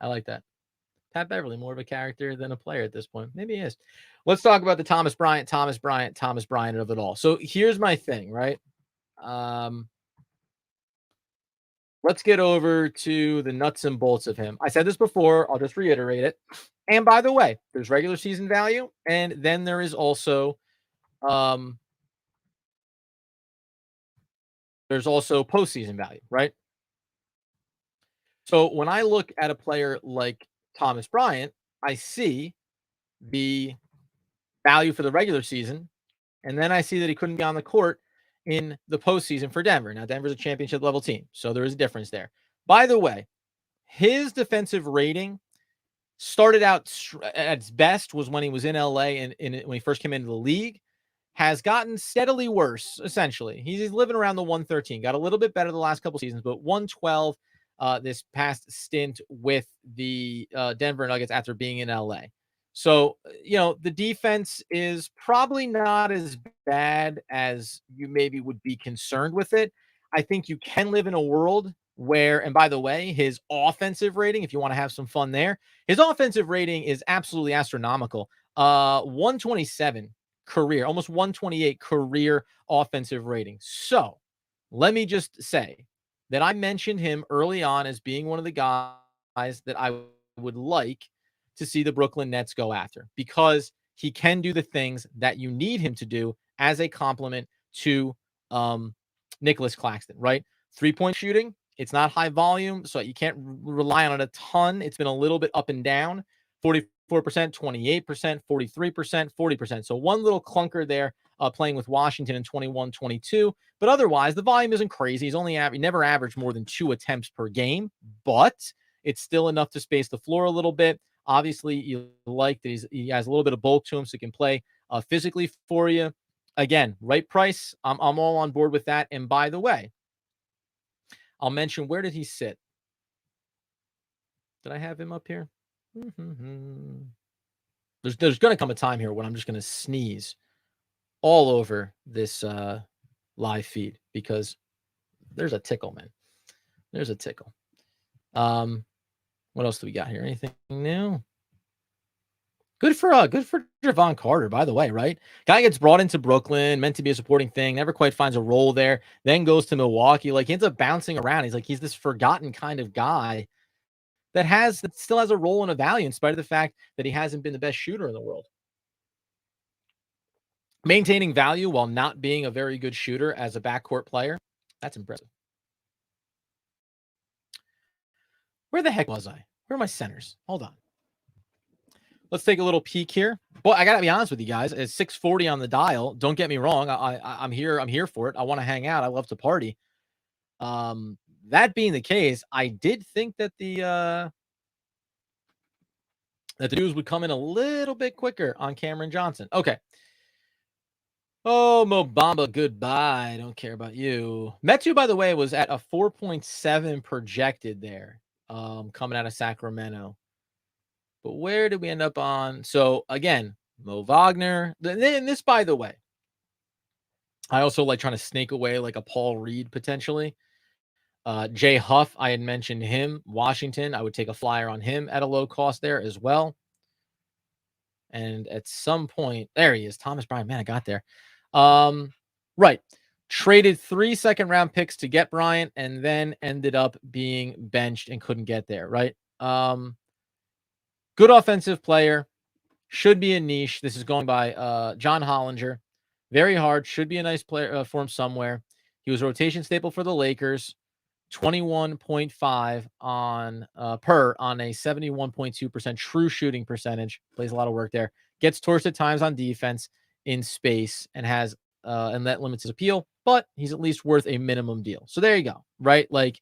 like that. Pat Beverly, more of a character than a player at this point. Maybe he is. Let's talk about the Thomas Bryant of it all. So here's my thing, right? Let's get over to the nuts and bolts of him. I said this before. I'll just reiterate it. And by the way, there's regular season value, and then there is also postseason value, right? So when I look at a player like Thomas Bryant, I see the value for the regular season, and then I see that he couldn't be on the court in the postseason for Denver. Now, Denver's a championship level team, so there is a difference there. By the way, his defensive rating started out at its best was when he was in LA and when he first came into the league, has gotten steadily worse, essentially. He's living around the 113, got a little bit better the last couple seasons, but 112 this past stint with the Denver Nuggets after being in LA. So, the defense is probably not as bad as you maybe would be concerned with it. I think you can live in a world where, and by the way, his offensive rating, if you want to have some fun there, his offensive rating is absolutely astronomical. 127 career, almost 128 career offensive rating. So let me just say that I mentioned him early on as being one of the guys that I would like to see the Brooklyn Nets go after, because he can do the things that you need him to do as a complement to Nicholas Claxton, right? 3-point shooting, it's not high volume, so you can't rely on it a ton. It's been a little bit up and down, 44%, 28%, 43%, 40%. So one little clunker there playing with Washington in 21-22. But otherwise, the volume isn't crazy. He's only never averaged more than 2 attempts per game, but it's still enough to space the floor a little bit. Obviously, you like that he has a little bit of bulk to him, so he can play physically for you. Again, right price, I'm all on board with that. And by the way, I'll mention, where did he sit? Did I have him up here? There's going to come a time here when I'm just going to sneeze all over this live feed, because there's a tickle, man. There's a tickle. What else do we got here? Anything new? Good for Javon Carter, by the way, right? Guy gets brought into Brooklyn, meant to be a supporting thing, never quite finds a role there, then goes to Milwaukee. Like, he ends up bouncing around. He's this forgotten kind of guy that still has a role and a value in spite of the fact that he hasn't been the best shooter in the world. Maintaining value while not being a very good shooter as a backcourt player, that's impressive. Where the heck was I? Where are my centers? Hold on. Let's take a little peek here. Boy, I gotta be honest with you guys. It's 6:40 on the dial. Don't get me wrong. I'm here. I'm here for it. I want to hang out. I love to party. That being the case, I did think that the news would come in a little bit quicker on Cameron Johnson. Okay. Oh, Mo Bamba, goodbye. Don't care about you. Metu, by the way, was at a 4.7 projected there, coming out of Sacramento. But where did we end up on? So again, Mo Wagner. And this, by the way, I also like trying to snake away like a Paul Reed potentially. Jay Huff, I had mentioned him. Washington, I would take a flyer on him at a low cost there as well. And at some point, there he is, Thomas Bryant. Man, I got there. Right. Traded 3 second-round picks to get Bryant, and then ended up being benched and couldn't get there, right? Good offensive player. Should be a niche. This is going by John Hollinger. Very hard. Should be a nice player for him somewhere. He was a rotation staple for the Lakers. 21.5 on per on a 71.2% true shooting percentage. Plays a lot of work there. Gets torched at times on defense in space, and has and that limits his appeal, but he's at least worth a minimum deal. So there you go, right? Like,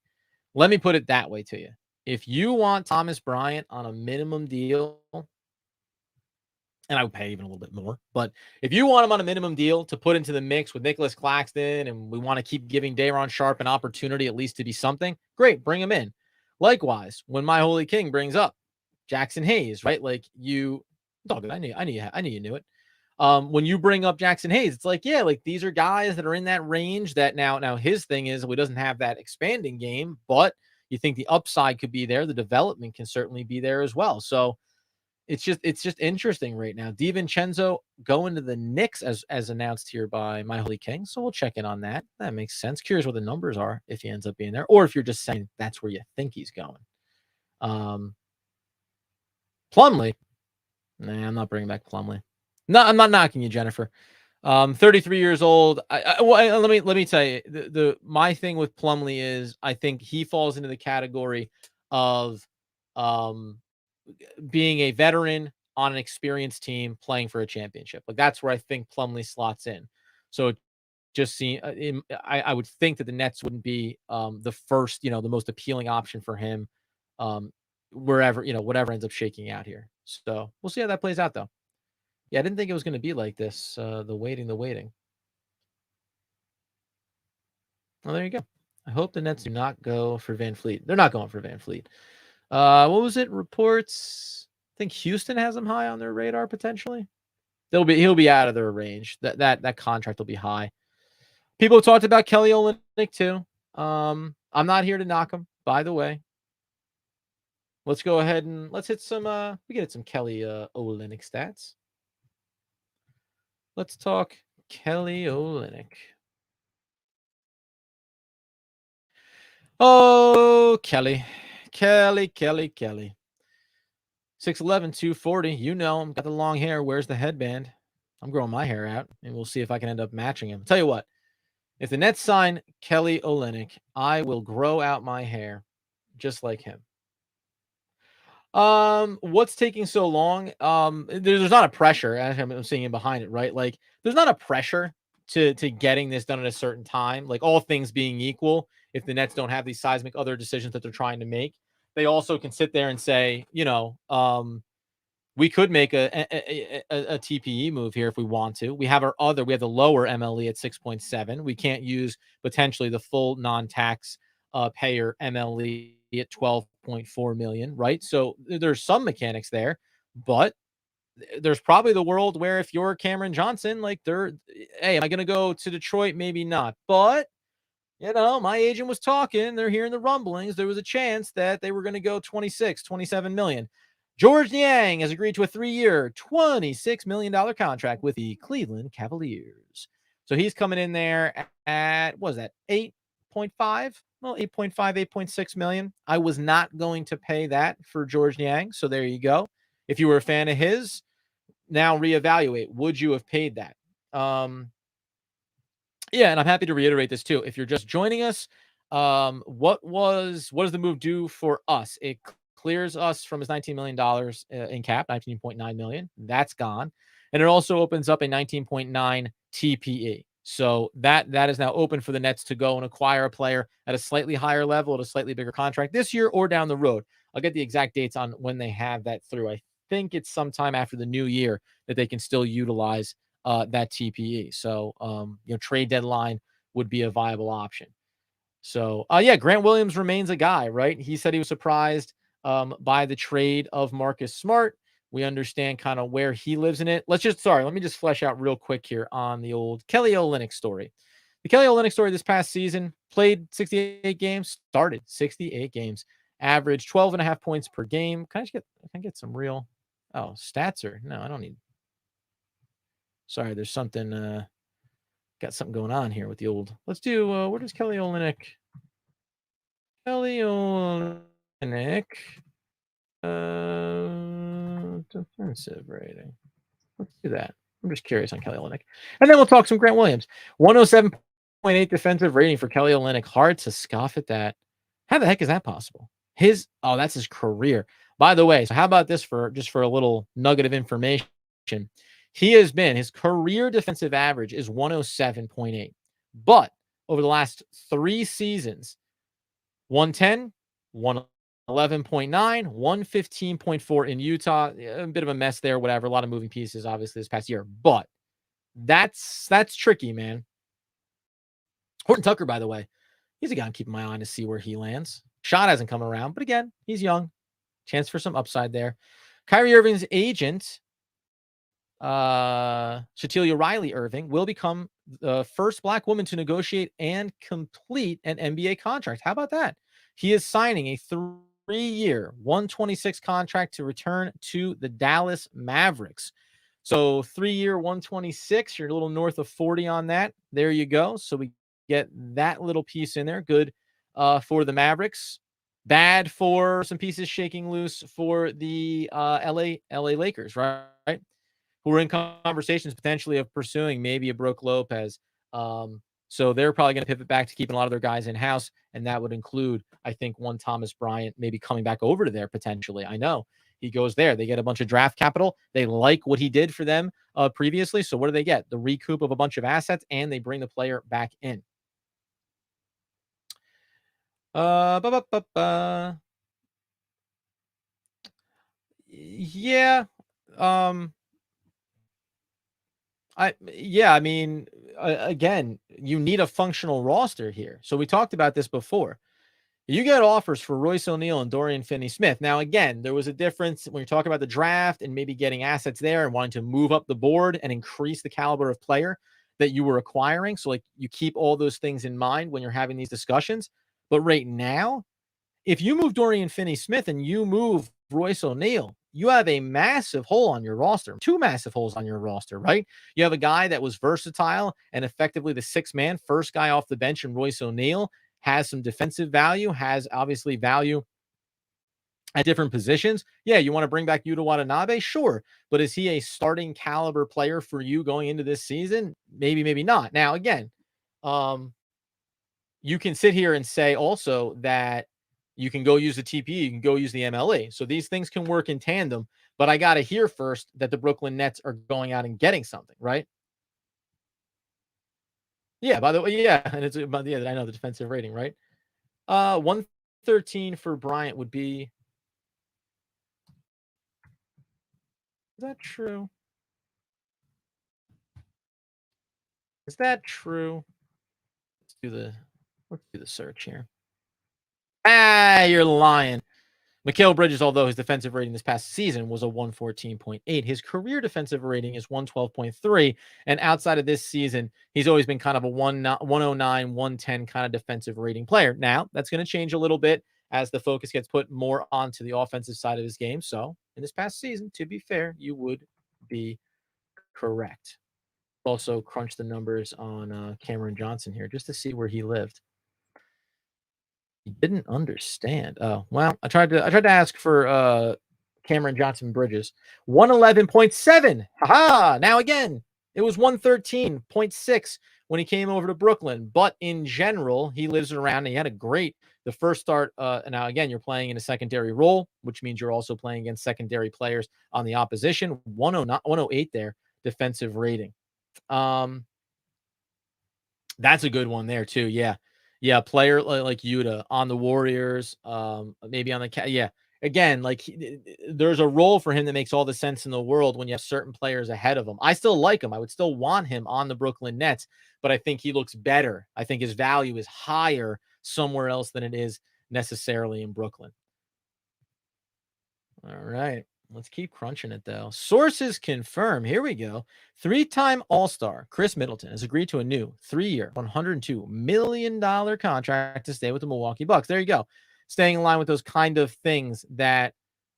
let me put it that way to you. If you want Thomas Bryant on a minimum deal, and I would pay even a little bit more, but if you want him on a minimum deal to put into the mix with Nicholas Claxton, and we want to keep giving Day'Ron Sharpe an opportunity at least to be something, great, bring him in. Likewise, when my Holy King brings up Jackson Hayes, right? Like, it's all good. I knew you knew it. When you bring up Jackson Hayes, it's like, yeah, like, these are guys that are in that range that now his thing is, he doesn't have that expanding game, but you think the upside could be there. The development can certainly be there as well. So it's just interesting right now. DiVincenzo going to the Knicks as announced here by my Holy King. So we'll check in on that. That makes sense. Curious what the numbers are if he ends up being there, or if you're just saying that's where you think he's going. Plumlee. Nah, I'm not bringing back Plumlee. No, I'm not knocking you, Jennifer. 33 years old. Let me tell you, my thing with Plumlee is, I think he falls into the category of being a veteran on an experienced team playing for a championship. Like, that's where I think Plumlee slots in. So just see, I would think that the Nets wouldn't be the first, the most appealing option for him, wherever, whatever ends up shaking out here. So we'll see how that plays out, though. Yeah, I didn't think it was going to be like this. The waiting. Well, there you go. I hope the Nets do not go for Van Fleet. They're not going for Van Fleet. What was it? Reports. I think Houston has him high on their radar potentially. He'll be out of their range. That contract will be high. People have talked about Kelly Olynyk too. I'm not here to knock him, by the way. Let's go ahead and let's hit some we get some Kelly Olynyk stats. Let's talk Kelly Olynyk. Oh, Kelly. Kelly. 6'11", 240. You know him. Got the long hair. Wears the headband. I'm growing my hair out, and we'll see if I can end up matching him. Tell you what, if the Nets sign Kelly Olynyk, I will grow out my hair just like him. What's taking so long? There's not a pressure. I'm seeing it behind it, right? Like, there's not a pressure to getting this done at a certain time. Like, all things being equal, if the Nets don't have these seismic other decisions that they're trying to make, they also can sit there and say, we could make a TPE move here if we want to. We have the lower MLE at 6.7. We can't use potentially the full non-tax payer MLE at 12.4 million, right? So there's some mechanics there, but there's probably the world where if you're Cameron Johnson, like hey, am I going to go to Detroit? Maybe not, but my agent was talking. They're hearing the rumblings. There was a chance that they were going to go 26, 27 million. George Niang has agreed to a 3-year, $26 million contract with the Cleveland Cavaliers. So he's coming in there at, what was that, 8.5? Well, 8.5, 8.6 million. I was not going to pay that for George Niang. So there you go. If you were a fan of his, now reevaluate. Would you have paid that? Yeah, and I'm happy to reiterate this too. If you're just joining us, what does the move do for us? It clears us from his $19 million in cap, $19.9 million. That's gone. And it also opens up a 19.9 TPE. So that is now open for the Nets to go and acquire a player at a slightly higher level, at a slightly bigger contract this year or down the road. I'll get the exact dates on when they have that through. I think it's sometime after the new year that they can still utilize that TPE. So, trade deadline would be a viable option. So, Grant Williams remains a guy, right? He said he was surprised by the trade of Marcus Smart. We understand kind of where he lives in it. Let me just flesh out real quick here on the old Kelly Olynyk story. The Kelly Olynyk story this past season: played 68 games, started 68 games, averaged 12.5 points per game. Can I get some real stats? Or no, I don't need. Sorry, there's something got something going on here with the old. Let's do where does Kelly Olynyk defensive rating. Let's do that. I'm just curious on Kelly Olynyk. And then we'll talk some Grant Williams. 107.8 defensive rating for Kelly Olynyk. Hard to scoff at that. How the heck is that possible? That's his career. By the way, so how about this for a little nugget of information? His career defensive average is 107.8. But over the last 3 seasons, 110, 111.9, 115.4 in Utah. A bit of a mess there, whatever. A lot of moving pieces, obviously, this past year. But that's tricky, man. Horton Tucker, by the way, he's a guy I'm keeping my eye on to see where he lands. Shot hasn't come around, but again, he's young. Chance for some upside there. Kyrie Irving's agent, Shatilia Riley Irving, will become the first Black woman to negotiate and complete an NBA contract. How about that? He is signing a 3-year, 126 contract to return to the Dallas Mavericks. So 3-year, 126, you're a little north of 40 on that. There you go. So we get that little piece in there. Good for the Mavericks. Bad for some pieces shaking loose for the LA Lakers, right? Who are in conversations potentially of pursuing maybe a Brook Lopez. So they're probably going to pivot back to keeping a lot of their guys in-house, and that would include, I think, one Thomas Bryant maybe coming back over to there potentially. I know he goes there. They get a bunch of draft capital. They like what he did for them previously. So what do they get? The recoup of a bunch of assets, and they bring the player back in. Yeah. Again, you need a functional roster here. So we talked about this before. You get offers for Royce O'Neal and Dorian Finney-Smith. Now, again, there was a difference when you're talking about the draft and maybe getting assets there and wanting to move up the board and increase the caliber of player. that you were acquiring. So like you keep all those things in mind when you're having these discussions. But right now, if you move Dorian Finney-Smith and you move Royce O'Neal, you have a massive hole on your roster, two massive holes on your roster, right? You have a guy that was versatile and effectively the sixth man, first guy off the bench, and Royce O'Neal has some defensive value, has obviously value at different positions. Yeah, you want to bring back Yuta Watanabe? Sure. But is he a starting caliber player for you going into this season? Maybe, maybe not. Now, again, you can sit here and say also that you can go use the TPE, you can go use the MLE. So these things can work in tandem. But I got to hear first that the Brooklyn Nets are going out and getting something, right? Yeah, by the way, yeah. And it's about I know the defensive rating, right? 113 for Bryant would be. Is that true? Is that true? Let's do the search here. Ah, you're lying. Mikal Bridges, although his defensive rating this past season was a 114.8, his career defensive rating is 112.3. And outside of this season, he's always been kind of a 109, 110 kind of defensive rating player. Now, that's going to change a little bit as the focus gets put more onto the offensive side of his game. So, in this past season, to be fair, you would be correct. Also, crunch the numbers on Cameron Johnson here just to see where he lived. He didn't understand. Oh, well, I tried to ask for Cameron Johnson Bridges. 111.7. Haha. Now again, it was 113.6 when he came over to Brooklyn. But in general, he lives around and he had a great the first start. Now again, you're playing in a secondary role, which means you're also playing against secondary players on the opposition. 108 there, defensive rating. That's a good one there too. Yeah. Yeah, player like Yuta on the Warriors, maybe on the yeah. Again, like there's a role for him that makes all the sense in the world when you have certain players ahead of him. I still like him. I would still want him on the Brooklyn Nets, but I think he looks better. I think his value is higher somewhere else than it is necessarily in Brooklyn. All right. Let's keep crunching it, though. Sources confirm. Here we go. Three-time All-Star Chris Middleton has agreed to a new 3-year, $102 million contract to stay with the Milwaukee Bucks. There you go. Staying in line with those kind of things that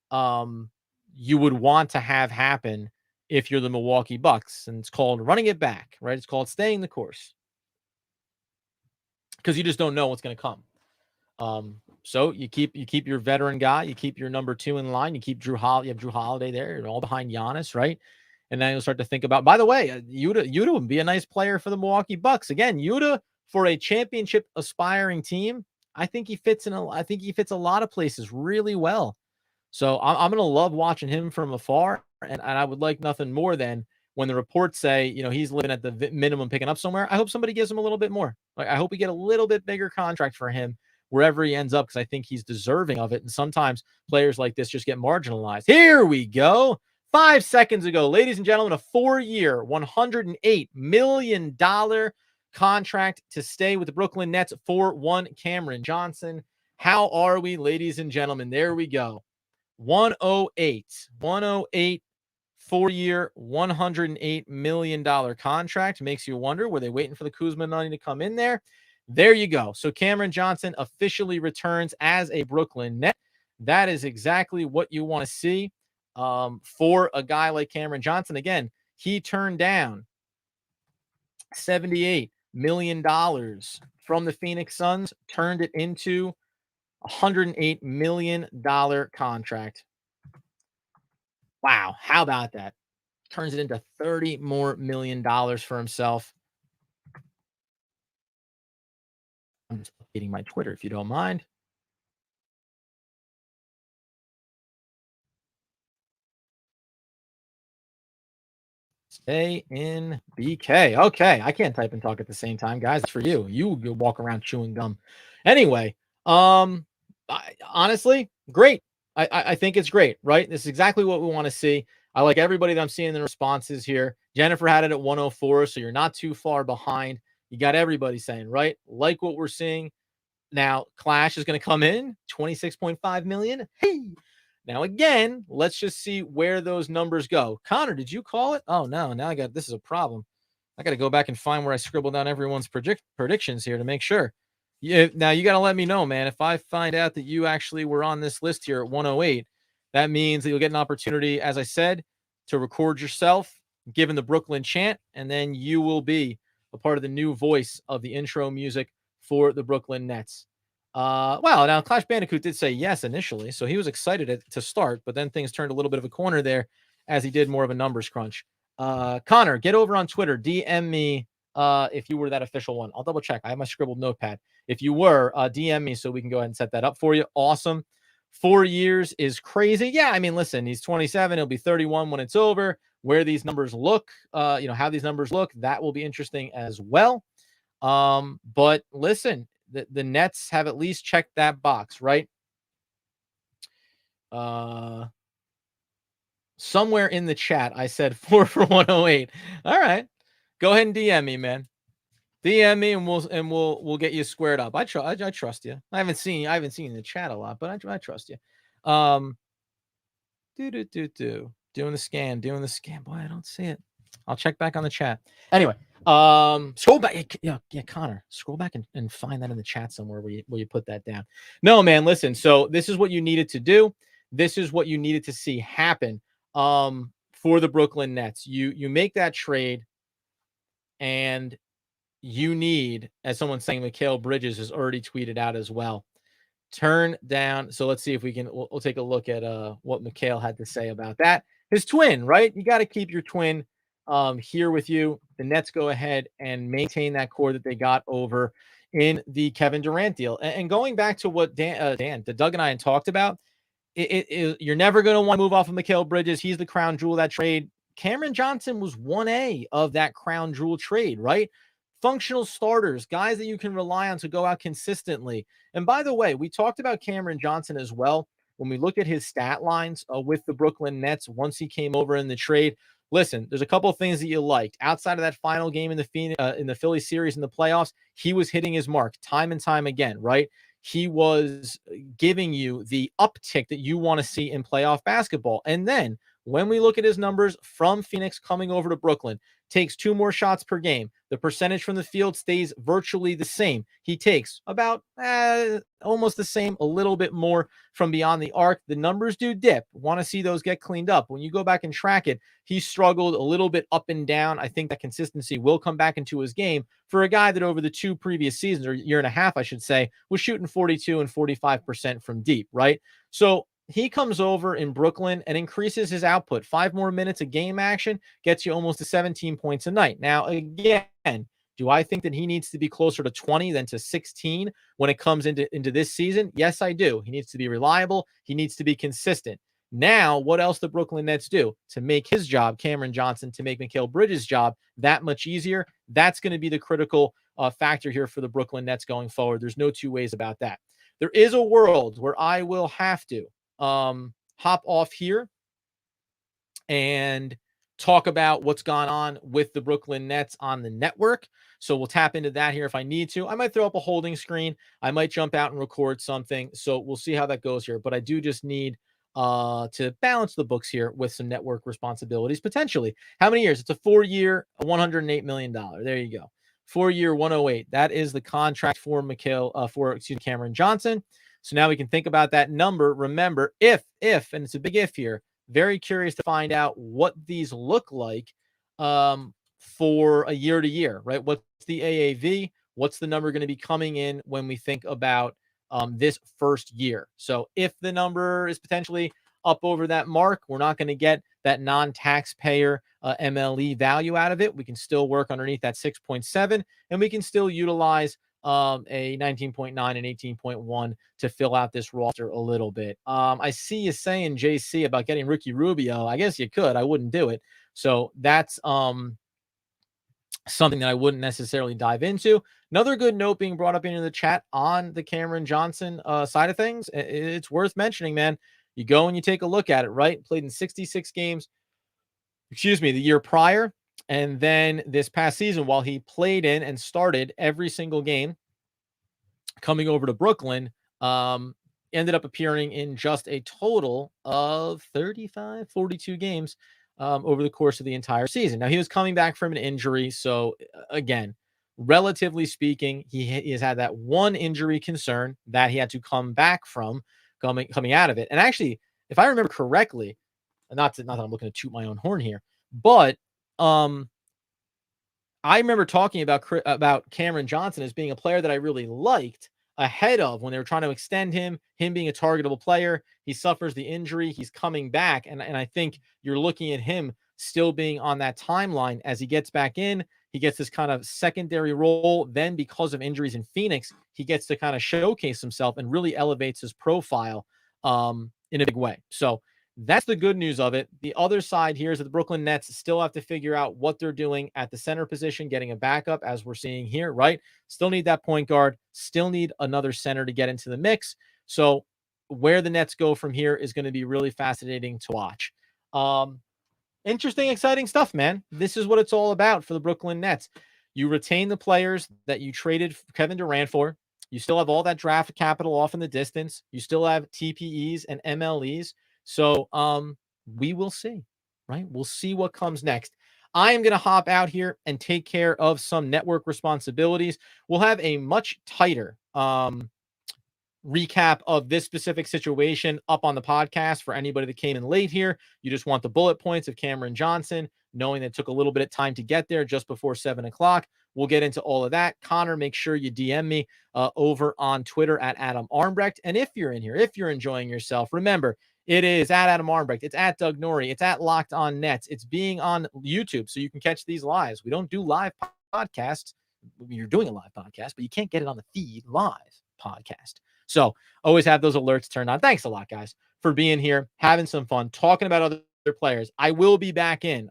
you would want to have happen if you're the Milwaukee Bucks. And it's called running it back, right? It's called staying the course. Because you just don't know what's going to come. So you keep your veteran guy, you keep your number 2 in line, you keep Drew Holiday, you have Drew Holiday there, you're all behind Giannis, right? And then you'll start to think about, by the way, Yuta would be a nice player for the Milwaukee Bucks. Again, Yuta for a championship aspiring team, I think he fits a lot of places really well. So I'm going to love watching him from afar. And I would like nothing more than when the reports say, he's living at the minimum picking up somewhere. I hope somebody gives him a little bit more. Like, I hope we get a little bit bigger contract for him wherever he ends up, because I think he's deserving of it. And sometimes players like this just get marginalized. Here we go. 5 seconds ago, ladies and gentlemen, a 4-year, $108 million contract to stay with the Brooklyn Nets for one Cameron Johnson. How are we, ladies and gentlemen? There we go. 108, 4-year, $108 million contract. Makes you wonder, were they waiting for the Kuzma money to come in there? There you go. So Cameron Johnson officially returns as a Brooklyn Net. That is exactly what you want to see for a guy like Cameron Johnson. Again, he turned down $78 million from the Phoenix Suns, turned it into a $108 million contract. Wow. How about that? Turns it into $30 more million for himself. I'm just updating my Twitter if you don't mind. Stay in BK. Okay, I can't type and talk at the same time, guys. It's for you. You walk around chewing gum. Anyway, honestly, great. I think it's great, right? This is exactly what we want to see. I like everybody that I'm seeing in the responses here. Jennifer had it at 104, so you're not too far behind. You got everybody saying, right? Like what we're seeing. Now, Clash is going to come in, 26.5 million. Hey. Now, again, let's just see where those numbers go. Connor, did you call it? Oh, no. Now this is a problem. I got to go back and find where I scribbled down everyone's predictions here to make sure. Yeah, now you got to let me know, man. If I find out that you actually were on this list here at 108, that means that you'll get an opportunity, as I said, to record yourself, given the Brooklyn chant, and then you will be a part of the new voice of the intro music for the Brooklyn Nets. Well, now Clash Bandicoot did say yes initially, so he was excited to start, but then things turned a little bit of a corner there as he did more of a numbers crunch. Connor, get over on Twitter, DM me if you were that official one. I'll double check. I have my scribbled notepad. If you were, DM me so we can go ahead and set that up for you. Awesome. 4 years is crazy. Yeah, I mean, listen, he's 27. He'll be 31 when it's over. Where these numbers look, how these numbers look, that will be interesting as well. But listen, the Nets have at least checked that box, right? Somewhere in the chat, I said 4 for 108. All right, go ahead and DM me, man. DM me and we'll get you squared up. I trust you. I haven't seen you in the chat a lot, but I trust you. Doing the scan. Boy, I don't see it. I'll check back on the chat. Anyway, scroll back. Yeah, Connor, scroll back and find that in the chat somewhere where you put that down. No, man, listen. So this is what you needed to do. This is what you needed to see happen for the Brooklyn Nets. You make that trade, and you need, as someone's saying, Mikal Bridges has already tweeted out as well. Turn down. So let's see if we can. We'll take a look at what Mikal had to say about that. His twin, right? You got to keep your twin here with you. The Nets go ahead and maintain that core that they got over in the Kevin Durant deal. And going back to what Doug and I had talked about, you're never going to want to move off of Mikal Bridges. He's the crown jewel of that trade. Cameron Johnson was 1A of that crown jewel trade, right? Functional starters, guys that you can rely on to go out consistently. And by the way, we talked about Cameron Johnson as well. When we look at his stat lines with the Brooklyn Nets, once he came over in the trade, listen, there's a couple of things that you liked. Outside of that final game in the Philly series in the playoffs, he was hitting his mark time and time again, right? He was giving you the uptick that you want to see in playoff basketball. And then when we look at his numbers from Phoenix coming over to Brooklyn, takes 2 more shots per game. The percentage from the field stays virtually the same. He takes about almost the same, a little bit more from beyond the arc. The numbers do dip. Want to see those get cleaned up. When you go back and track it, he struggled a little bit up and down. I think that consistency will come back into his game for a guy that over the 2 previous seasons, or year and a half, I should say, was shooting 42 and 45% from deep, right? So he comes over in Brooklyn and increases his output. 5 more minutes of game action gets you almost to 17 points a night. Now, again, do I think that he needs to be closer to 20 than to 16 when it comes into this season? Yes, I do. He needs to be reliable. He needs to be consistent. Now, what else the Brooklyn Nets do to make his job, Cameron Johnson, to make Mikal Bridges' job that much easier? That's going to be the critical factor here for the Brooklyn Nets going forward. There's no 2 ways about that. There is a world where I will have to hop off here and talk about what's gone on with the Brooklyn Nets on the network. So we'll tap into that here if I need to. I might throw up a holding screen. I might jump out and record something. So we'll see how that goes here. But I do just need to balance the books here with some network responsibilities potentially. How many years? It's a 4-year, $108 million. There you go. 4-year, 108. That is the contract for Cameron Johnson. So now we can think about that number. Remember, if, and it's a big if here, very curious to find out what these look like for a year to year, right? What's the AAV? What's the number going to be coming in when we think about this first year? So if the number is potentially up over that mark, we're not going to get that non-taxpayer MLE value out of it. We can still work underneath that 6.7, and we can still utilize a 19.9 and 18.1 to fill out this roster a little bit. I see you saying, JC, about getting Ricky Rubio. I guess you could. I wouldn't do it. So that's something that I wouldn't necessarily dive into. Another good note being brought up into the chat on the Cameron Johnson side of things. It's worth mentioning, man. You go and you take a look at it, right? Played in 66 games, the year prior. And then this past season, while he played in and started every single game coming over to Brooklyn, ended up appearing in just a total of 42 games over the course of the entire season. Now, he was coming back from an injury. So, again, relatively speaking, he has had that one injury concern that he had to come back from coming out of it. And actually, if I remember correctly, not that I'm looking to toot my own horn here, but I remember talking about Cameron Johnson as being a player that I really liked ahead of when they were trying to extend him being a targetable player. He suffers the injury. He's coming back. And I think you're looking at him still being on that timeline as he gets back in. He gets this kind of secondary role. Then because of injuries in Phoenix, he gets to kind of showcase himself and really elevates his profile in a big way. So that's the good news of it. The other side here is that the Brooklyn Nets still have to figure out what they're doing at the center position, getting a backup, as we're seeing here, right? Still need that point guard, still need another center to get into the mix. So where the Nets go from here is going to be really fascinating to watch. Interesting, exciting stuff, man. This is what it's all about for the Brooklyn Nets. You retain the players that you traded Kevin Durant for. You still have all that draft capital off in the distance. You still have TPEs and MLEs. So we will see, right? We'll see what comes next. I am going to hop out here and take care of some network responsibilities. We'll have a much tighter recap of this specific situation up on the podcast for anybody that came in late here. You just want the bullet points of Cameron Johnson, knowing that it took a little bit of time to get there just before 7 o'clock. We'll get into all of that. Connor, make sure you DM me over on Twitter at Adam Armbrecht. And if you're in here, if you're enjoying yourself, remember, it is at Adam Armbrecht. It's at Doug Norrie. It's at Locked On Nets. It's being on YouTube, so you can catch these lives. We don't do live podcasts. You're doing a live podcast, but you can't get it on the feed live podcast. So always have those alerts turned on. Thanks a lot, guys, for being here, having some fun, talking about other players. I will be back in.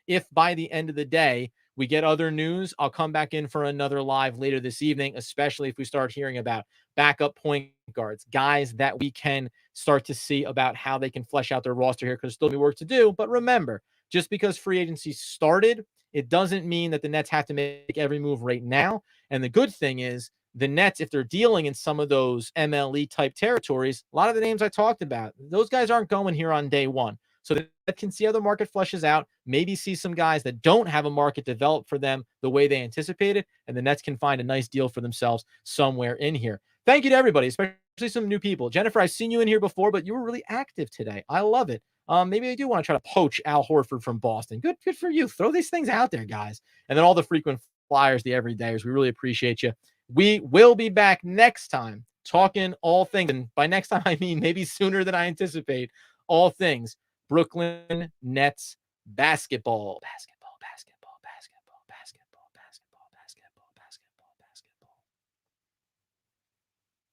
If by the end of the day we get other news, I'll come back in for another live later this evening, especially if we start hearing about backup point guards, guys that we can start to see about how they can flesh out their roster here, because there's still be work to do. But remember, just because free agency started, it doesn't mean that the Nets have to make every move right now. And the good thing is, the Nets, if they're dealing in some of those MLE type territories, a lot of the names I talked about, those guys aren't going here on day one. So that can see how the market fleshes out, maybe see some guys that don't have a market develop for them the way they anticipated, and the Nets can find a nice deal for themselves somewhere in here. Thank you to everybody, especially some new people. Jennifer, I've seen you in here before, but you were really active today. I love it. Maybe I do want to try to poach Al Horford from Boston. Good for you. Throw these things out there, guys. And then all the frequent flyers, the everydayers, we really appreciate you. We will be back next time talking all things. And by next time, I mean maybe sooner than I anticipate, all things Brooklyn Nets basketball.